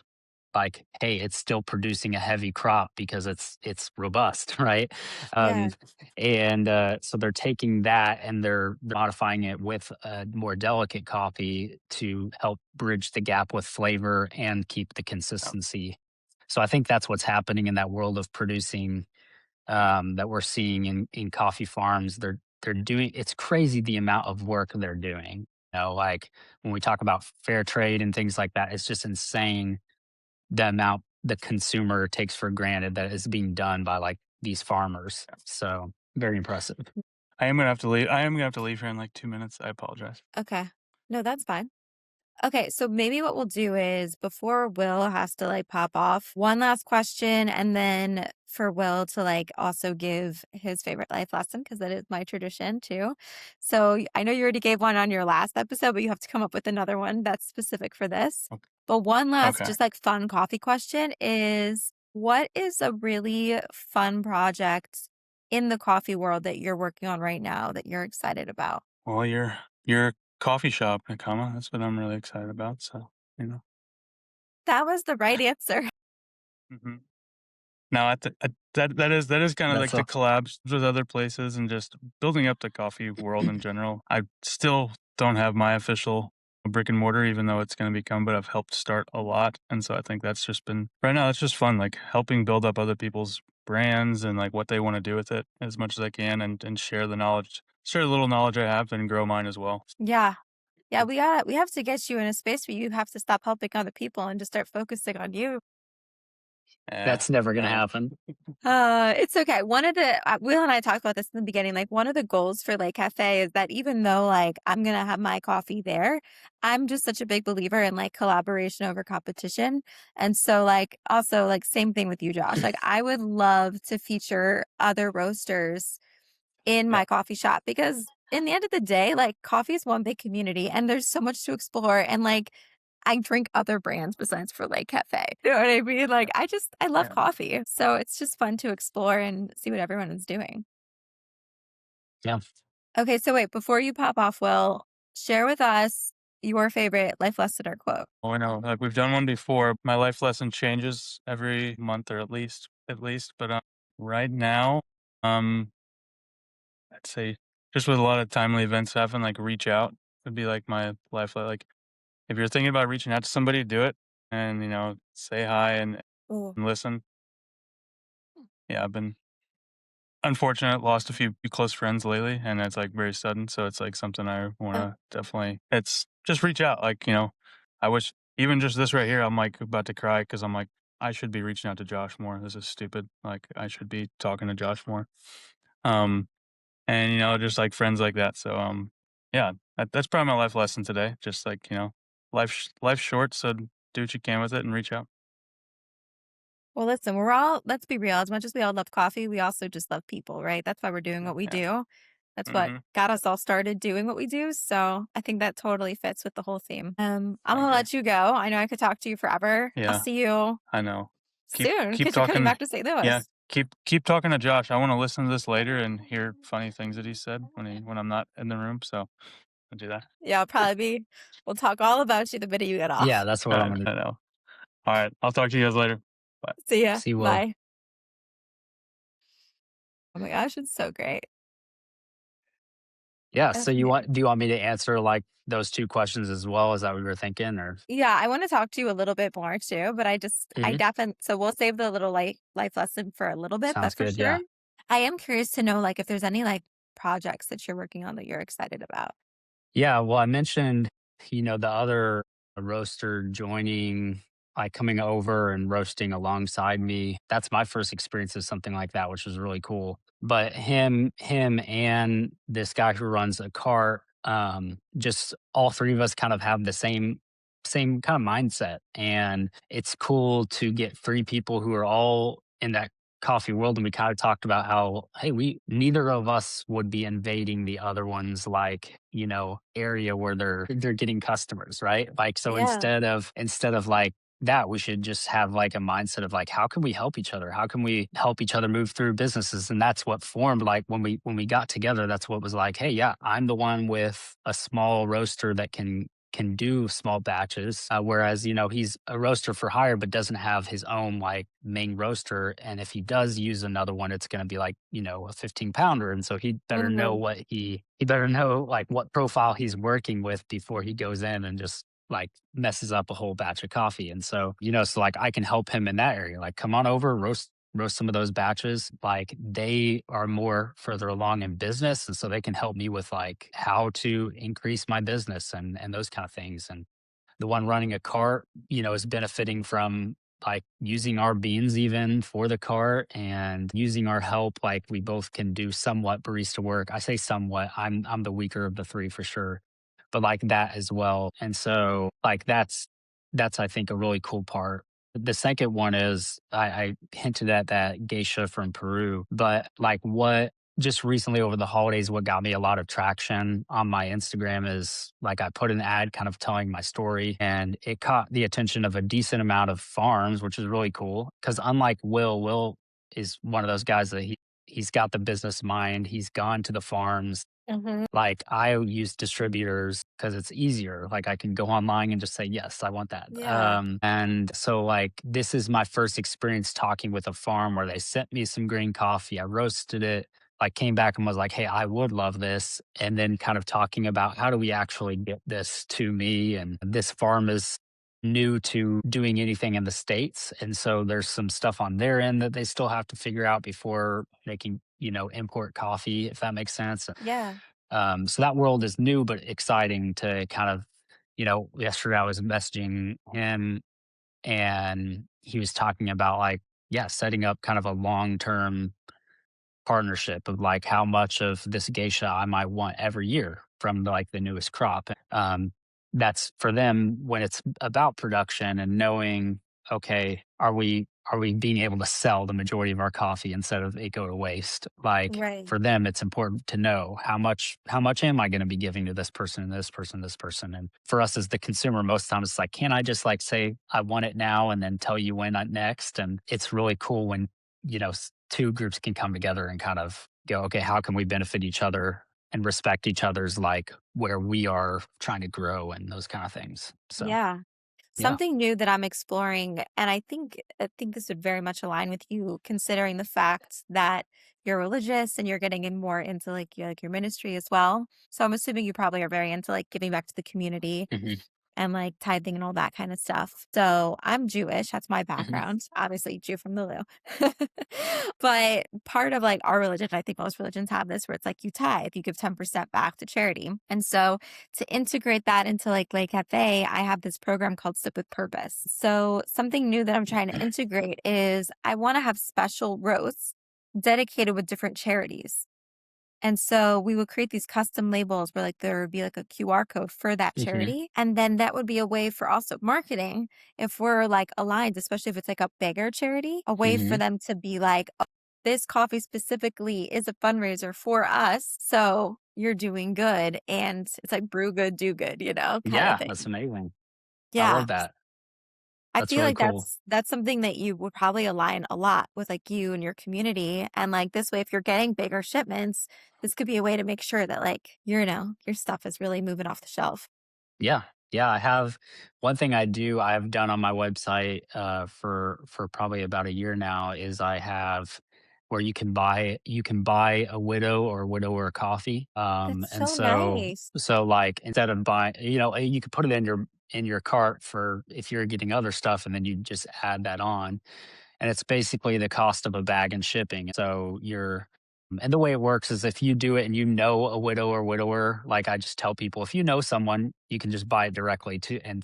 like, hey, it's still producing a heavy crop because it's robust, right? Yeah. Um, and so they're taking that and they're modifying it with a more delicate coffee to help bridge the gap with flavor and keep the consistency. So I think that's what's happening in that world of producing, that we're seeing in coffee farms. They're doing, it's crazy the amount of work they're doing. Like when we talk about fair trade and things like that, it's just insane the amount the consumer takes for granted that is being done by like these farmers. So very impressive. I am gonna have to leave. I am gonna have to leave here in like 2 minutes. I apologize. Okay. No, that's fine. Okay, so maybe what we'll do is before Will has to like pop off, one last question, and then for Will to like also give his favorite life lesson, because that is my tradition too. So I know you already gave one on your last episode, but you have to come up with another one that's specific for this. Okay. But one last Okay. just like fun coffee question is, what is a really fun project in the coffee world that you're working on right now that you're excited about? Well, your coffee shop, Nechama. That's what I'm really excited about. So you know. That was the right answer. hmm Now, that is kind of That's like the awesome. collabs with other places and just building up the coffee world in general. I still don't have my official brick and mortar, even though it's going to become, but I've helped start a lot, and so I think that's just been right now. It's just fun, like helping build up other people's brands and like what they want to do with it as much as I can, and share the knowledge, share the little knowledge I have, and grow mine as well. Yeah. Yeah, we have to get you in a space where you have to stop helping other people and just start focusing on you. Yeah, That's never going to no, happen. It's okay. One of the Will and I talked about this in the beginning. Like one of the goals for Lake Cafe is that even though like I'm gonna have my coffee there, I'm just such a big believer in like collaboration over competition. And so like also like same thing with you, Josh. Like I would love to feature other roasters in yeah, my coffee shop, because in the end of the day, like coffee is one big community and there's so much to explore. And like I drink other brands besides for Lake Cafe. You know what I mean? Like I love yeah. coffee. So it's just fun to explore and see what everyone is doing. Yeah. Okay, so wait, before you pop off, Will, share with us your favorite life lesson or quote. Well, I know, like we've done one before. My life lesson changes every month, or at least. But right now, um, I'd say just with a lot of timely events happen, like reach out would be like my like if you're thinking about reaching out to somebody, do it, and say hi Oh, and listen. Yeah, I've been unfortunate, lost a few close friends lately, and it's like very sudden. So it's like something I want oh, to definitely. It's just reach out. I wish even just this right here. I'm like about to cry because I'm like I should be reaching out to Josh more. This is stupid. Like I should be talking to Josh more. Um, and just like friends like that. So yeah, that's probably my life lesson today. Just like life's short, so do what you can with it and reach out. Well, listen, let's be real. As much as we all love coffee, we also just love people, right? That's why we're doing what we Yeah. do. That's what Hmm. got us all started doing what we do. So I think that totally fits with the whole theme. I'm I gonna agree. let you go. I know I could talk to you forever. I'll Yeah, see you I know. soon Keep because you're coming talking. back to St. Yeah, Louis. keep talking to Josh. I want to listen to this later and hear funny things that he said when I'm not in the room. So I'll do that. Yeah, I'll probably be. We'll talk all about you the minute you get Yeah, off. that's All what I'm right, gonna I know. All right, I'll talk to you guys later. Bye. See ya. see. Will. Bye. Oh my gosh, it's so great. Yeah. So Okay. do you want me to answer like those two questions as well? Is that what we were thinking? Or Yeah, I want to talk to you a little bit more too, but I Mhm. definitely, so we'll save the little life lesson for a little bit, but Sounds for good. sure, Yeah. I am curious to know like if there's any like projects that you're working on that you're excited about. Yeah, well, I mentioned, the other roaster joining, like coming over and roasting alongside me. That's my first experience of something like that, which was really cool. But him and this guy who runs a cart, just all three of us kind of have the same kind of mindset. And it's cool to get three people who are all in that coffee world, and we kind of talked about how, hey, we neither of us would be invading the other one's, like, area where they're getting customers, right? Like, so Yeah. instead of like that, we should just have like a mindset of like, how can we help each other, how can we help each other move through businesses? And that's what formed, like, when we got together. That's what was like, hey, yeah, I'm the one with a small roaster that can do small batches, whereas he's a roaster for hire but doesn't have his own like main roaster. And if he does use another one, it's going to be like a 15-pounder, and so he better know Hmm. what he better know like what profile he's working with before he goes in and just like messes up a whole batch of coffee. And so like I can help him in that area, like, come on over, roast some of those batches. Like, they are more further along in business, and so they can help me with like how to increase my business and those kind of things. And the one running a cart, is benefiting from like using our beans even for the cart and using our help. Like, we both can do somewhat barista work. I say somewhat. I'm the weaker of the three for sure, but like that as well. And so like that's I think a really cool part. The second one is I hinted at that geisha from Peru, but like what just recently over the holidays, what got me a lot of traction on my Instagram is like I put an ad kind of telling my story, and it caught the attention of a decent amount of farms, which is really cool. Cause unlike Will is one of those guys that he's got the business mind. He's gone to the farms. Hmm. Like, I use distributors because it's easier. Like, I can go online and just say, yes, I want that. Yeah. And so, like, this is my first experience talking with a farm where they sent me some green coffee. I roasted it, like, came back and was like, hey, I would love this. And then kind of talking about how do we actually get this to me? And this farm is new to doing anything in the States. And so there's some stuff on their end that they still have to figure out before they can, import coffee, if that makes sense. Yeah. So that world is new but exciting to kind of, yesterday I was messaging him, and he was talking about like, yeah, setting up kind of a long term partnership of like how much of this geisha I might want every year from like the newest crop. That's for them when it's about production and knowing, okay, are we being able to sell the majority of our coffee instead of it go to waste? Like, Right. for them, it's important to know how much am I going to be giving to this person and this person, this person. And for us as the consumer, most times it's like, can I just like say I want it now and then tell you when next? And it's really cool when two groups can come together and kind of go, okay, how can we benefit each other and respect each other's like where we are trying to grow and those kind of things. So Yeah. yeah. Something new that I'm exploring, and I think this would very much align with you, considering the fact that you're religious and you're getting in more into like your ministry as well. So I'm assuming you probably are very into like giving back to the community Hmm. and like tithing and all that kind of stuff. So I'm Jewish. That's my Hmm. background. Obviously, Jew from the Lou. But part of like our religion, I think most religions have this where it's like you tithe, you give 10% back to charity. And so to integrate that into like Lake Cafe, I have this program called Sip with Purpose. So something new that I'm trying to integrate is I want to have special roasts dedicated with different charities. And so we would create these custom labels where like there would be like a QR code for that Hmm. charity. And then that would be a way for also marketing if we're like aligned, especially if it's like a bigger charity, a way for Hmm. them to be like, "Oh, this coffee specifically is a fundraiser for us. So you're doing good." And it's like brew good, do good, kind of Yeah, thing. that's amazing. I Yeah. love that. I That's feel really like cool. that's something that you would probably align a lot with like you and your community. And like this way, if you're getting bigger shipments, this could be a way to make sure that like your stuff is really moving off the shelf. Yeah. Yeah, I have one thing I've done on my website for probably about a year now is I have where you can buy a widow or widower coffee. That's And so so nice. so like instead of buying, you could put it in your cart for if you're getting other stuff and then you just add that on. And it's basically the cost of a bag and shipping. So and the way it works is if you do it and you know a widow or widower, like I just tell people, if you know someone, you can just buy it directly to and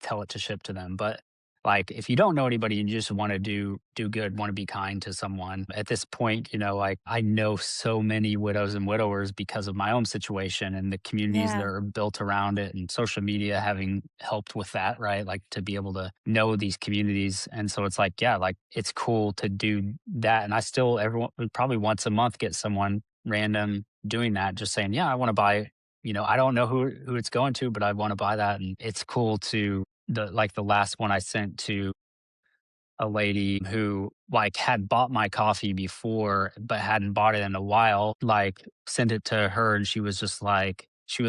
tell it to ship to them. But like if you don't know anybody and you just want to do good, want to be kind to someone at this point, like I know so many widows and widowers because of my own situation and the communities that Yeah. are built around it and social media having helped with that, right? Like to be able to know these communities. And so it's like, yeah, like it's cool to do that. And I still everyone probably once a month get someone random doing that, just saying, yeah, I want to buy, I don't know who it's going to, but I want to buy that. And it's cool to the last one I sent to a lady who like had bought my coffee before but hadn't bought it in a while, like sent it to her and she was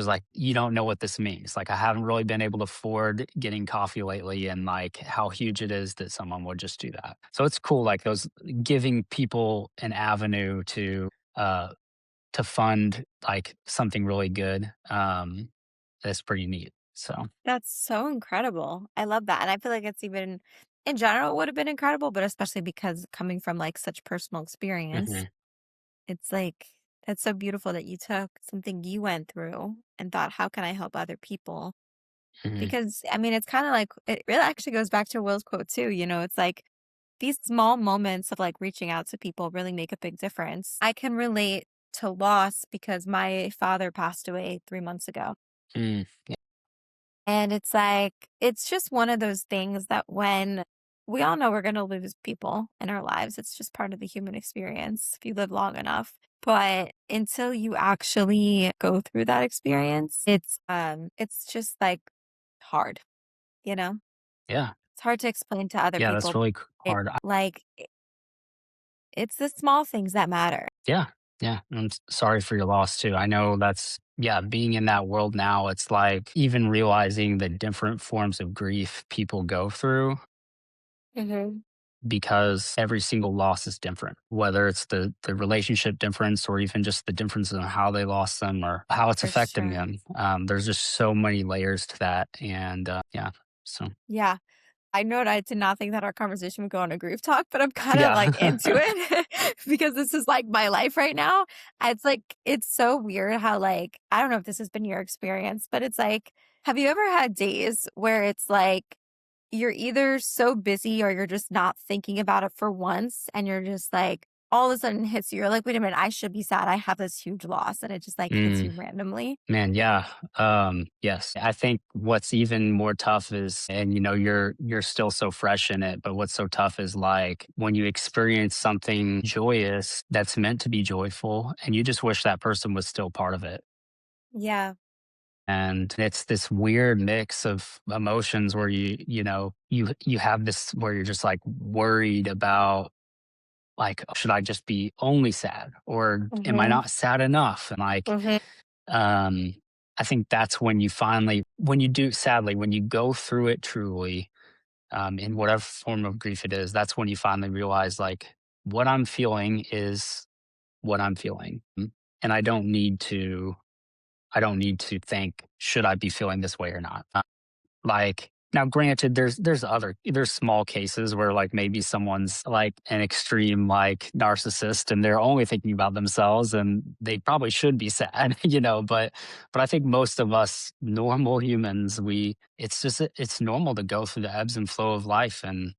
like, you don't know what this means. Like I haven't really been able to afford getting coffee lately and like how huge it is that someone would just do that. So it's cool, like those giving people an avenue uh to fund like something really good. That's pretty neat. So That's so incredible. I love that. And I feel like it's even in general would have been incredible, but especially because coming from like such personal experience, mhm, it's like it's so beautiful that you took something you went through and thought, how can I help other people? mhm, Because I mean, it's kind of like it really actually goes back to Will's quote too. It's like these small moments of like reaching out to people really make a big difference. I can relate to loss because my father passed away 3 months ago. mm, And it's like, it's just one of those things that when we all know we're going to lose people in our lives, it's just part of the human experience if you live long enough. But until you actually go through that experience, it's just like hard, you know? yeah. It's hard to explain to other Yeah, that's people. really It, hard. like it's the small things that matter. Yeah, yeah. I'm sorry for your loss too. I know yeah, being in that world now, it's like even realizing the different forms of grief people go through Hmm. because every single loss is different, whether it's the relationship difference or even just the difference in how they lost them or how it's For affecting sure. them. There's just so many layers to that. And yeah, so Yeah. I know I did not think that our conversation would go on a grief talk, but I'm kind of yeah. like into it because this is like my life right now. It's like, it's so weird how, like, I don't know if this has been your experience, but it's like, have you ever had days where it's like you're either so busy or you're just not thinking about it for once and you're just like, all of a sudden hits you. You're like, wait a minute, I should be sad. I have this huge loss. And it just like hits Mm. you randomly. Man, yeah. Yes. I think what's even more tough is, and you're still so fresh in it, but what's so tough is like when you experience something joyous that's meant to be joyful and you just wish that person was still part of it. Yeah. And it's this weird mix of emotions where you have this where you're just like worried about like, should I just be only sad or am I Hmm. not sad enough? And like Hmm. Um, I think that's when when you go through it truly, in whatever form of grief it is, that's when you finally realize like what I'm feeling is what I'm feeling. And I don't need to think, should I be feeling this way or not? Like now, granted, there's small cases where like maybe someone's like an extreme like narcissist and they're only thinking about themselves and they probably should be sad, but I think most of us normal humans, it's normal to go through the ebbs and flow of life and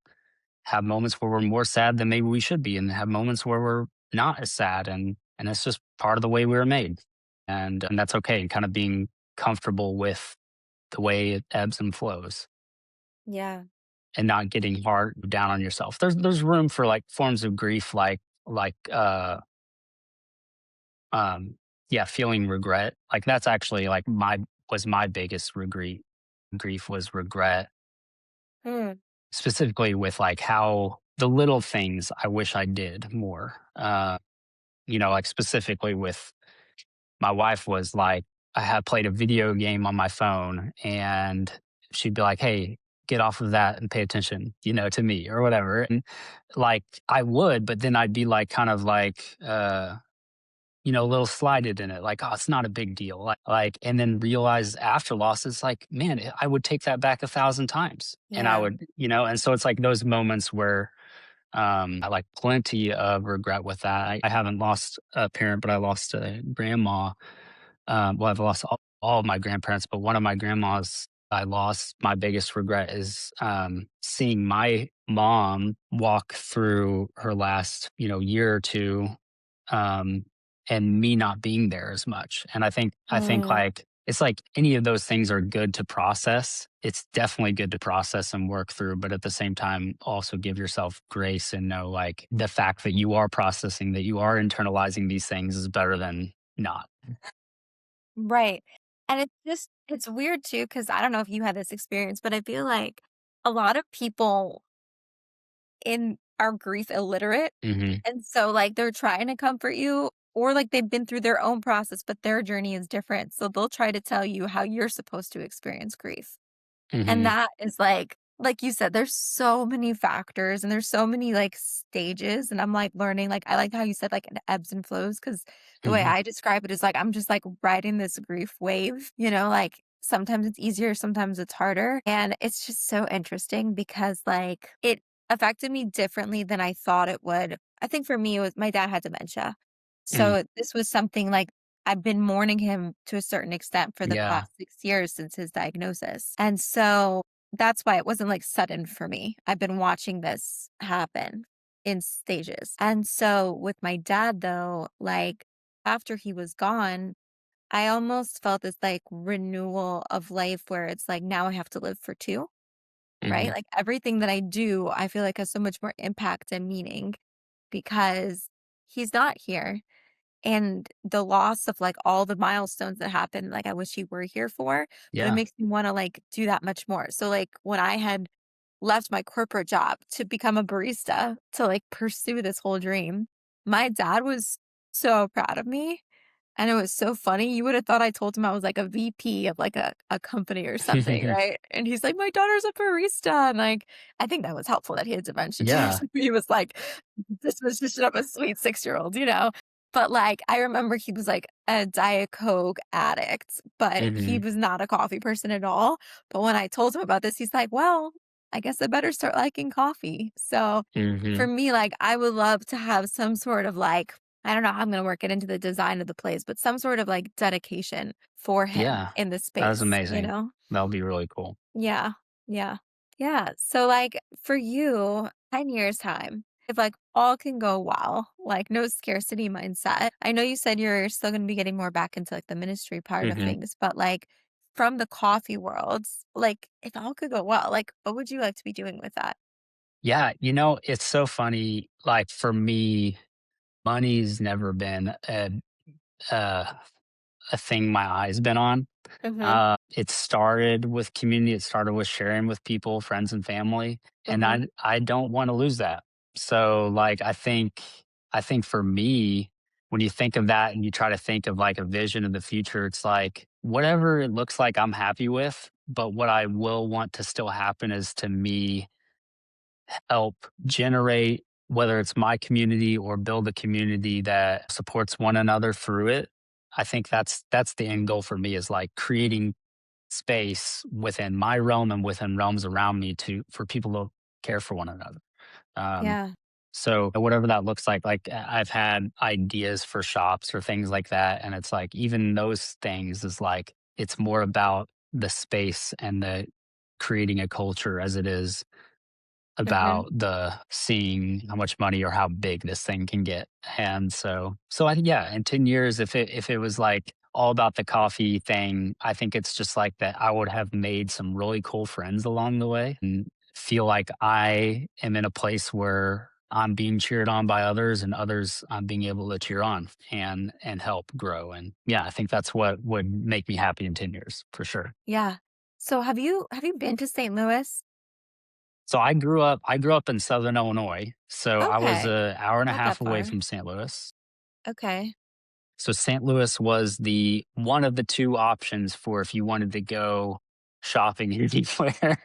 have moments where we're more sad than maybe we should be and have moments where we're not as sad. And and it's just part of the way we were made, and that's okay. And kind of being comfortable with the way it ebbs and flows, Yeah. and not getting hard down on yourself. There's room for like forms of grief, like um yeah, feeling regret. Like that's actually like my biggest regret. Grief was regret, Mm. specifically with like how the little things I wish I did more. Like specifically with my wife was like, I had played a video game on my phone and she'd be like, "Hey, get off of that and pay attention, to me," or whatever. And like I would, but then I'd be like, kind of like, a little slighted in it, like, "Oh, it's not a big deal." And then realize after loss, it's like, man, I would take that back 1,000 times. And I Yeah. would, and so it's like those moments where I like plenty of regret with that. I haven't lost a parent, but I lost a grandma. Well, I've lost all of my grandparents, but one of my grandmas I lost. My biggest regret is seeing my mom walk through her last, year or two, um, and me not being there as much. And I think Mm. like it's like any of those things are good to process. It's definitely good to process and work through, but at the same time, also give yourself grace and know like the fact that you are processing, that you are internalizing these things is better than not. Right. And it's weird too, because I don't know if you had this experience, but I feel like a lot of people in are grief illiterate. Hmm. And so, like, they're trying to comfort you, or like they've been through their own process, but their journey is different. So they'll try to tell you how you're supposed to experience grief. And Hmm. that is like you said, there's so many factors and there's so many like stages. And I'm like learning, like, I like how you said like it ebbs and flows because the way Hmm. I describe it is like I'm just like riding this grief wave, like sometimes it's easier, sometimes it's harder. And it's just so interesting because like it affected me differently than I thought it would. I think for me, it was my dad had dementia. Hmm. So this was something like I've been mourning him to a certain extent for the Yeah. past 6 years since his diagnosis. And so that's why it wasn't like sudden for me. I've been watching this happen in stages. And so with my dad, though, like after he was gone, I almost felt this like renewal of life where it's like now I have to live for two, right? Hmm. Like everything that I do, I feel like has so much more impact and meaning because he's not here. And the loss of, like, all the milestones that happened, like, I wish he were here for, but it Yeah. makes me wanna, like, do that much more. So, like, when I had left my corporate job to become a barista, to, like, pursue this whole dream, my dad was so proud of me, and it was so funny. You would have thought I told him I was, like, a VP of, like, a company or something, right? And he's like, "My daughter's a barista," and, like, I think that was helpful that he had dementia too. Yeah. So he was like, "This was just a sweet 6-year-old?" But, like, I remember he was, like, a Diet Coke addict, but he Hmm. was not a coffee person at all. But when I told him about this, he's like, "Well, I guess I better start liking coffee." So, for Hmm. me, like, I would love to have some sort of, like I don't know how I'm gonna work it into the design of the place, but some sort of, like, dedication for him Yeah. in the That was space, you amazing. know? That'll be really cool. Yeah. Yeah. Yeah. So, like, for you, 10 years time, if like all can go well, like no scarcity mindset. I know you said you're still going to be getting more back into like the ministry part of Hmm. things, but like from the coffee world, like if all could go well, like what would you like to be doing with that? Yeah. It's so funny. Like for me, money's never been a, a thing my eyes been on. Mm-hmm. It started with community. It started with sharing with people, friends and family, and Mm-hmm. I don't want to lose that. So like I think for me, when you think of that and you try to think of like a vision of the future, it's like whatever it looks like I'm happy with, but what I will want to still happen is to me help generate, whether it's my community or build a community that supports one another through it. I think that's the end goal for me, is like creating space within my realm and within realms around me to for people to care for one another. Um, Yeah. so whatever that looks like I've had ideas for shops or things like that, and it's like even those things is like it's more about the space and the creating a culture as it is Mhm. about the seeing how much money or how big this thing can get. And so I think, yeah, in 10 years, if it was like all about the coffee thing, I think it's just like that I would have made some really cool friends along the way and feel like I am in a place where I'm being cheered on by others and others I'm being able to cheer on and help grow. And yeah, I think that's what would make me happy in 10 years for sure. Yeah. So have you been to St. Louis? So I grew up in Southern Illinois. So I was Okay. an hour and a Not that half away far. from St. Louis. Okay. So St. Louis was the one of the two options for if you wanted to go shopping anywhere.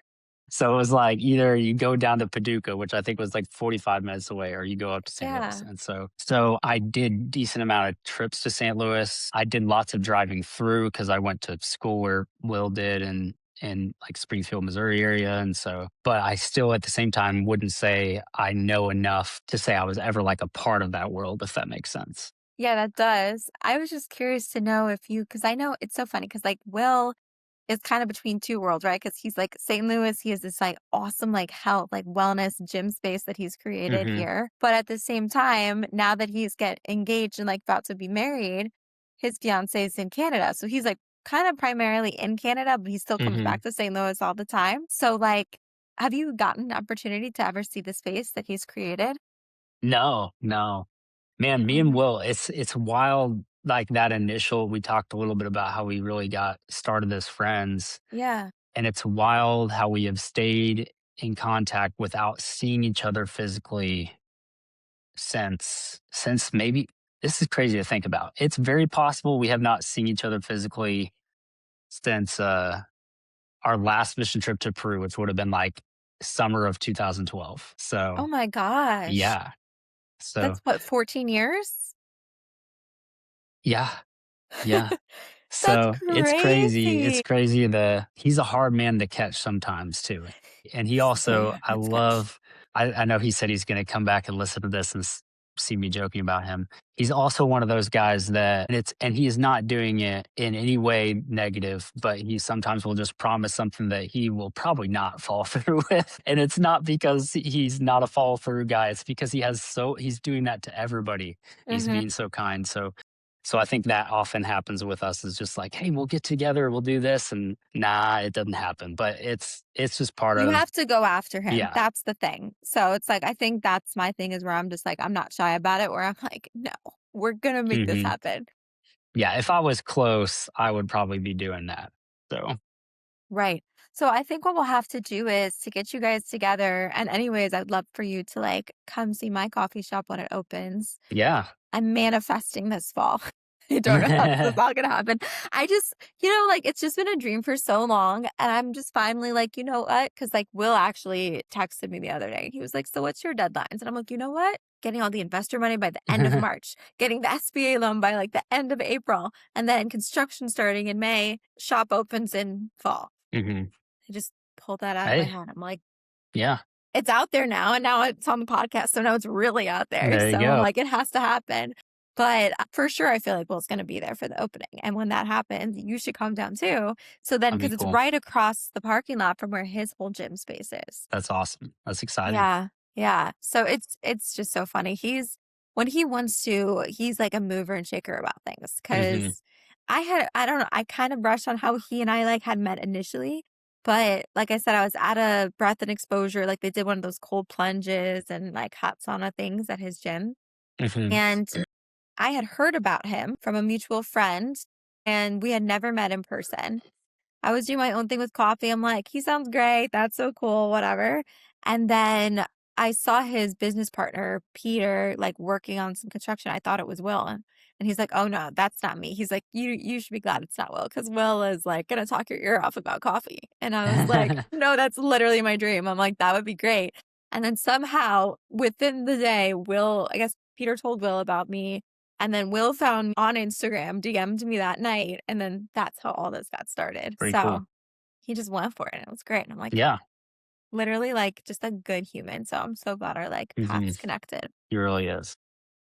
So it was like either you go down to Paducah, which I think was like 45 minutes away, or you go up to St. Louis. Yeah. And so I did decent amount of trips to St. Louis. I did lots of driving through because I went to school where Will did and in like Springfield, Missouri area. And so, but I still at the same time wouldn't say I know enough to say I was ever like a part of that world, if that makes sense. Yeah, that does. I was just curious to know if you, because I know it's so funny because like Will is kind of between two worlds, right? Because he's like St. Louis, he has this like awesome like health, like wellness gym space that he's created Hmm. here. But at the same time, now that he's get engaged and like about to be married, his fiance is in Canada. So he's like kind of primarily in Canada, but he still comes Hmm. back to St. Louis all the time. So like, have you gotten the opportunity to ever see the space that he's created? No, no. Man, me and Um, Will, it's wild. Like that initial, we talked a little bit about how we really got started as friends. yeah. And it's wild how we have stayed in contact without seeing each other physically since maybe this is crazy to think about. It's very possible we have not seen each other physically since our last mission trip to Peru, which would have been like summer of 2012. Oh So my gosh. yeah. So That's what, 14 years? yeah. Yeah. That's So it's crazy. It's crazy. crazy. He's a hard man to catch sometimes too. And he also, Fair. I That's good. love, I know he said he's going to come back and listen to this and see me joking about him. He's also one of those guys that and he is not doing it in any way negative, but he sometimes will just promise something that he will probably not follow through with. And it's not because he's not a follow through guy. It's because he's doing that to everybody. He's Mhm. being so kind. So I think that often happens with us is just like, hey, we'll get together, we'll do this, and nah, it doesn't happen. But it's just part You of have to go after him. yeah. That's the thing. So it's like, I think that's my thing is where I'm just like, I'm not shy about it, where I'm like, no, we're going to make this Hmm. happen. Yeah. If I was close, I would probably be doing that. So Right. So I think what we'll have to do is to get you guys together. And anyways, I'd love for you to like come see my coffee shop when it opens. yeah. I'm manifesting this fall. I don't know how this is all gonna happen. I just, like it's just been a dream for so long. And I'm just finally like, you know what? Because like Will actually texted me the other day. He was like, so what's your deadlines? And I'm like, you know what? Getting all the investor money by the end of March, getting the SBA loan by like the end of April, and then construction starting in May, shop opens in fall. Hmm. I just pulled that out of my Hey, hat. I'm like, yeah. it's out there now, and now it's on the podcast, so now it's really out there. There you So I'm go. like, it has to happen. But for sure, I feel like Will's going to be there for the opening. And when that happens, you should come down too. So then, That'd be because it's cool. right across the parking lot from where his whole gym space is. That's awesome. That's exciting. Yeah. Yeah. So it's just so funny. When he wants to, he's like a mover and shaker about things. Hmm. Cause I don't know, I kind of brushed on how he and I like had met initially. But like I said, I was at a breath and exposure, like they did one of those cold plunges and like hot sauna things at his gym. Hmm. And I had heard about him from a mutual friend and we had never met in person. I was doing my own thing with coffee. I'm like, he sounds great. That's so cool, whatever. And then I saw his business partner, Peter, like working on some construction. I thought it was Will. And he's like, oh no, that's not me. He's like, you should be glad it's not Will because Will is like going to talk your ear off about coffee. And I was like, no, that's literally my dream. I'm like, that would be great. And then somehow within the day, I guess Peter told Will about me. And then Will found on Instagram, DM'd me that night. And then that's how all this got started. Pretty So cool. he just went for it. And it was great. And I'm like, Yeah. literally like just a good human. So I'm so glad our like Hmm. paths connected. He really is.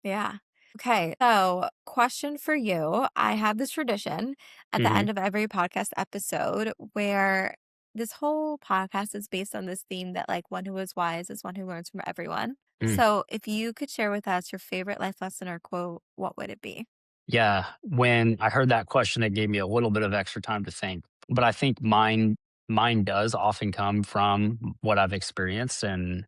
Yeah. Okay. So, question for you. I have this tradition at the Hmm. end of every podcast episode where this whole podcast is based on this theme that like one who is wise is one who learns from everyone. Mm. So if you could share with us your favorite life lesson or quote, what would it be? Yeah. When I heard that question, it gave me a little bit of extra time to think. But I think mine does often come from what I've experienced, and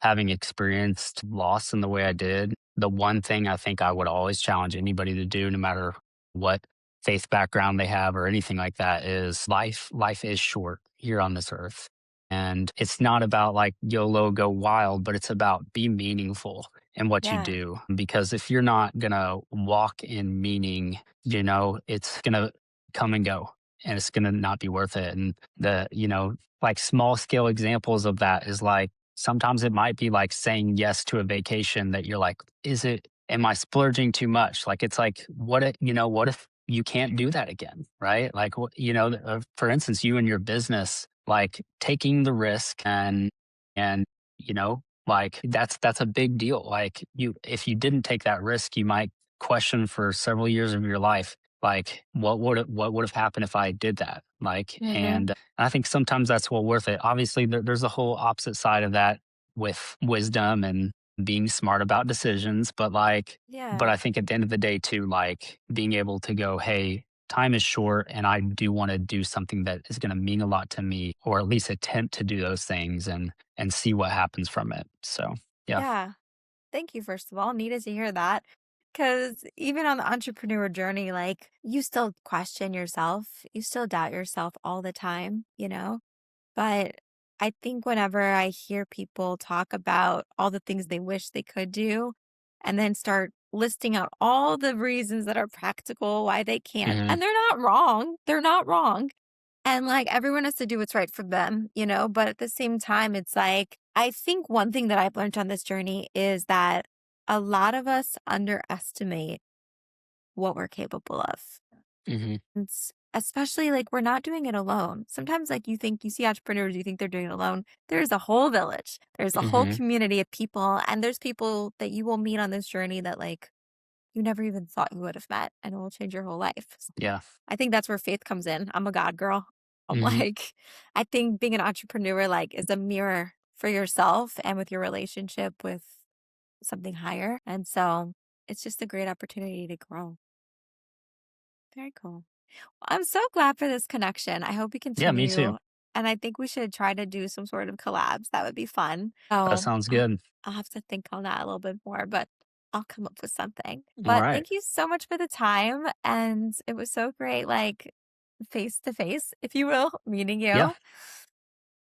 having experienced loss in the way I did. The one thing I think I would always challenge anybody to do, no matter what faith background they have or anything like that, is life is short here on this earth. And it's not about like YOLO go wild, but it's about be meaningful in what you Yeah. do. Because if you're not gonna walk in meaning, it's gonna come and go, and it's gonna not be worth it. And like small scale examples of that is like, sometimes it might be like saying yes to a vacation that you're like, am I splurging too much? Like, it's like, what if you can't do that again? Right. Like, for instance, you and your business, like taking the risk and, like that's a big deal. Like if you didn't take that risk, you might question for several years of your life, like what would have happened if I did that? Like, Mm-hmm. and I think sometimes that's well worth it. Obviously, there's a whole opposite side of that with wisdom and being smart about decisions. But Yeah. I think at the end of the day, too, like being able to go, hey, time is short, and I do want to do something that is going to mean a lot to me, or at least attempt to do those things and see what happens from it. So, yeah. Yeah. Thank you, first of all. Needed to hear that. Because even on the entrepreneur journey, like you still question yourself, you still doubt yourself all the time, But I think whenever I hear people talk about all the things they wish they could do and then start listing out all the reasons that are practical why they can't, Hmm. and they're not wrong. They're not wrong. And like everyone has to do what's right for them, But at the same time, it's like, I think one thing that I've learned on this journey is that a lot of us underestimate what we're capable of. Hmm. Especially like we're not doing it alone. Sometimes like you see entrepreneurs, you think they're doing it alone. There's a whole village. There's a whole Hmm. community of people, and there's people that you will meet on this journey that like you never even thought you would have met, and it will change your whole life. Yeah. I think that's where faith comes in. I'm a God girl. I'm Hmm. like, I think being an entrepreneur like is a mirror for yourself and with your relationship with something higher. And so it's just a great opportunity to grow. Very cool. I'm so glad for this connection. I hope we Yeah, me too. continue. And I think we should try to do some sort of collabs. That would be fun. That So sounds good. I'll have to think on that a little bit more, but I'll come up with something. All But right. thank you so much for the time. And it was so great, like face to face, if you will, meeting Yeah. you.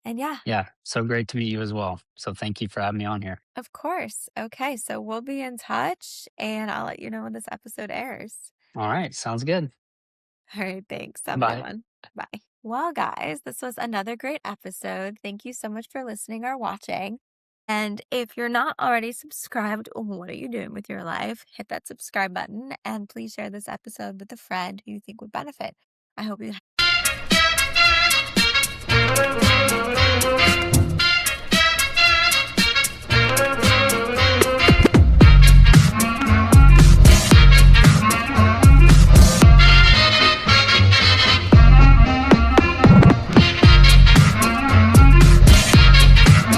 And yeah, Yeah. So great to meet you as well. So thank you for having me on here. of course. Okay. So we'll be in touch and I'll let you know when this episode airs. All right. Sounds good. All right, thanks. Have a good Bye. one. Bye. Well, guys, this was another great episode. Thank you so much for listening or watching. And if you're not already subscribed, what are you doing with your life? Hit that subscribe button and please share this episode with a friend who you think would benefit. I hope you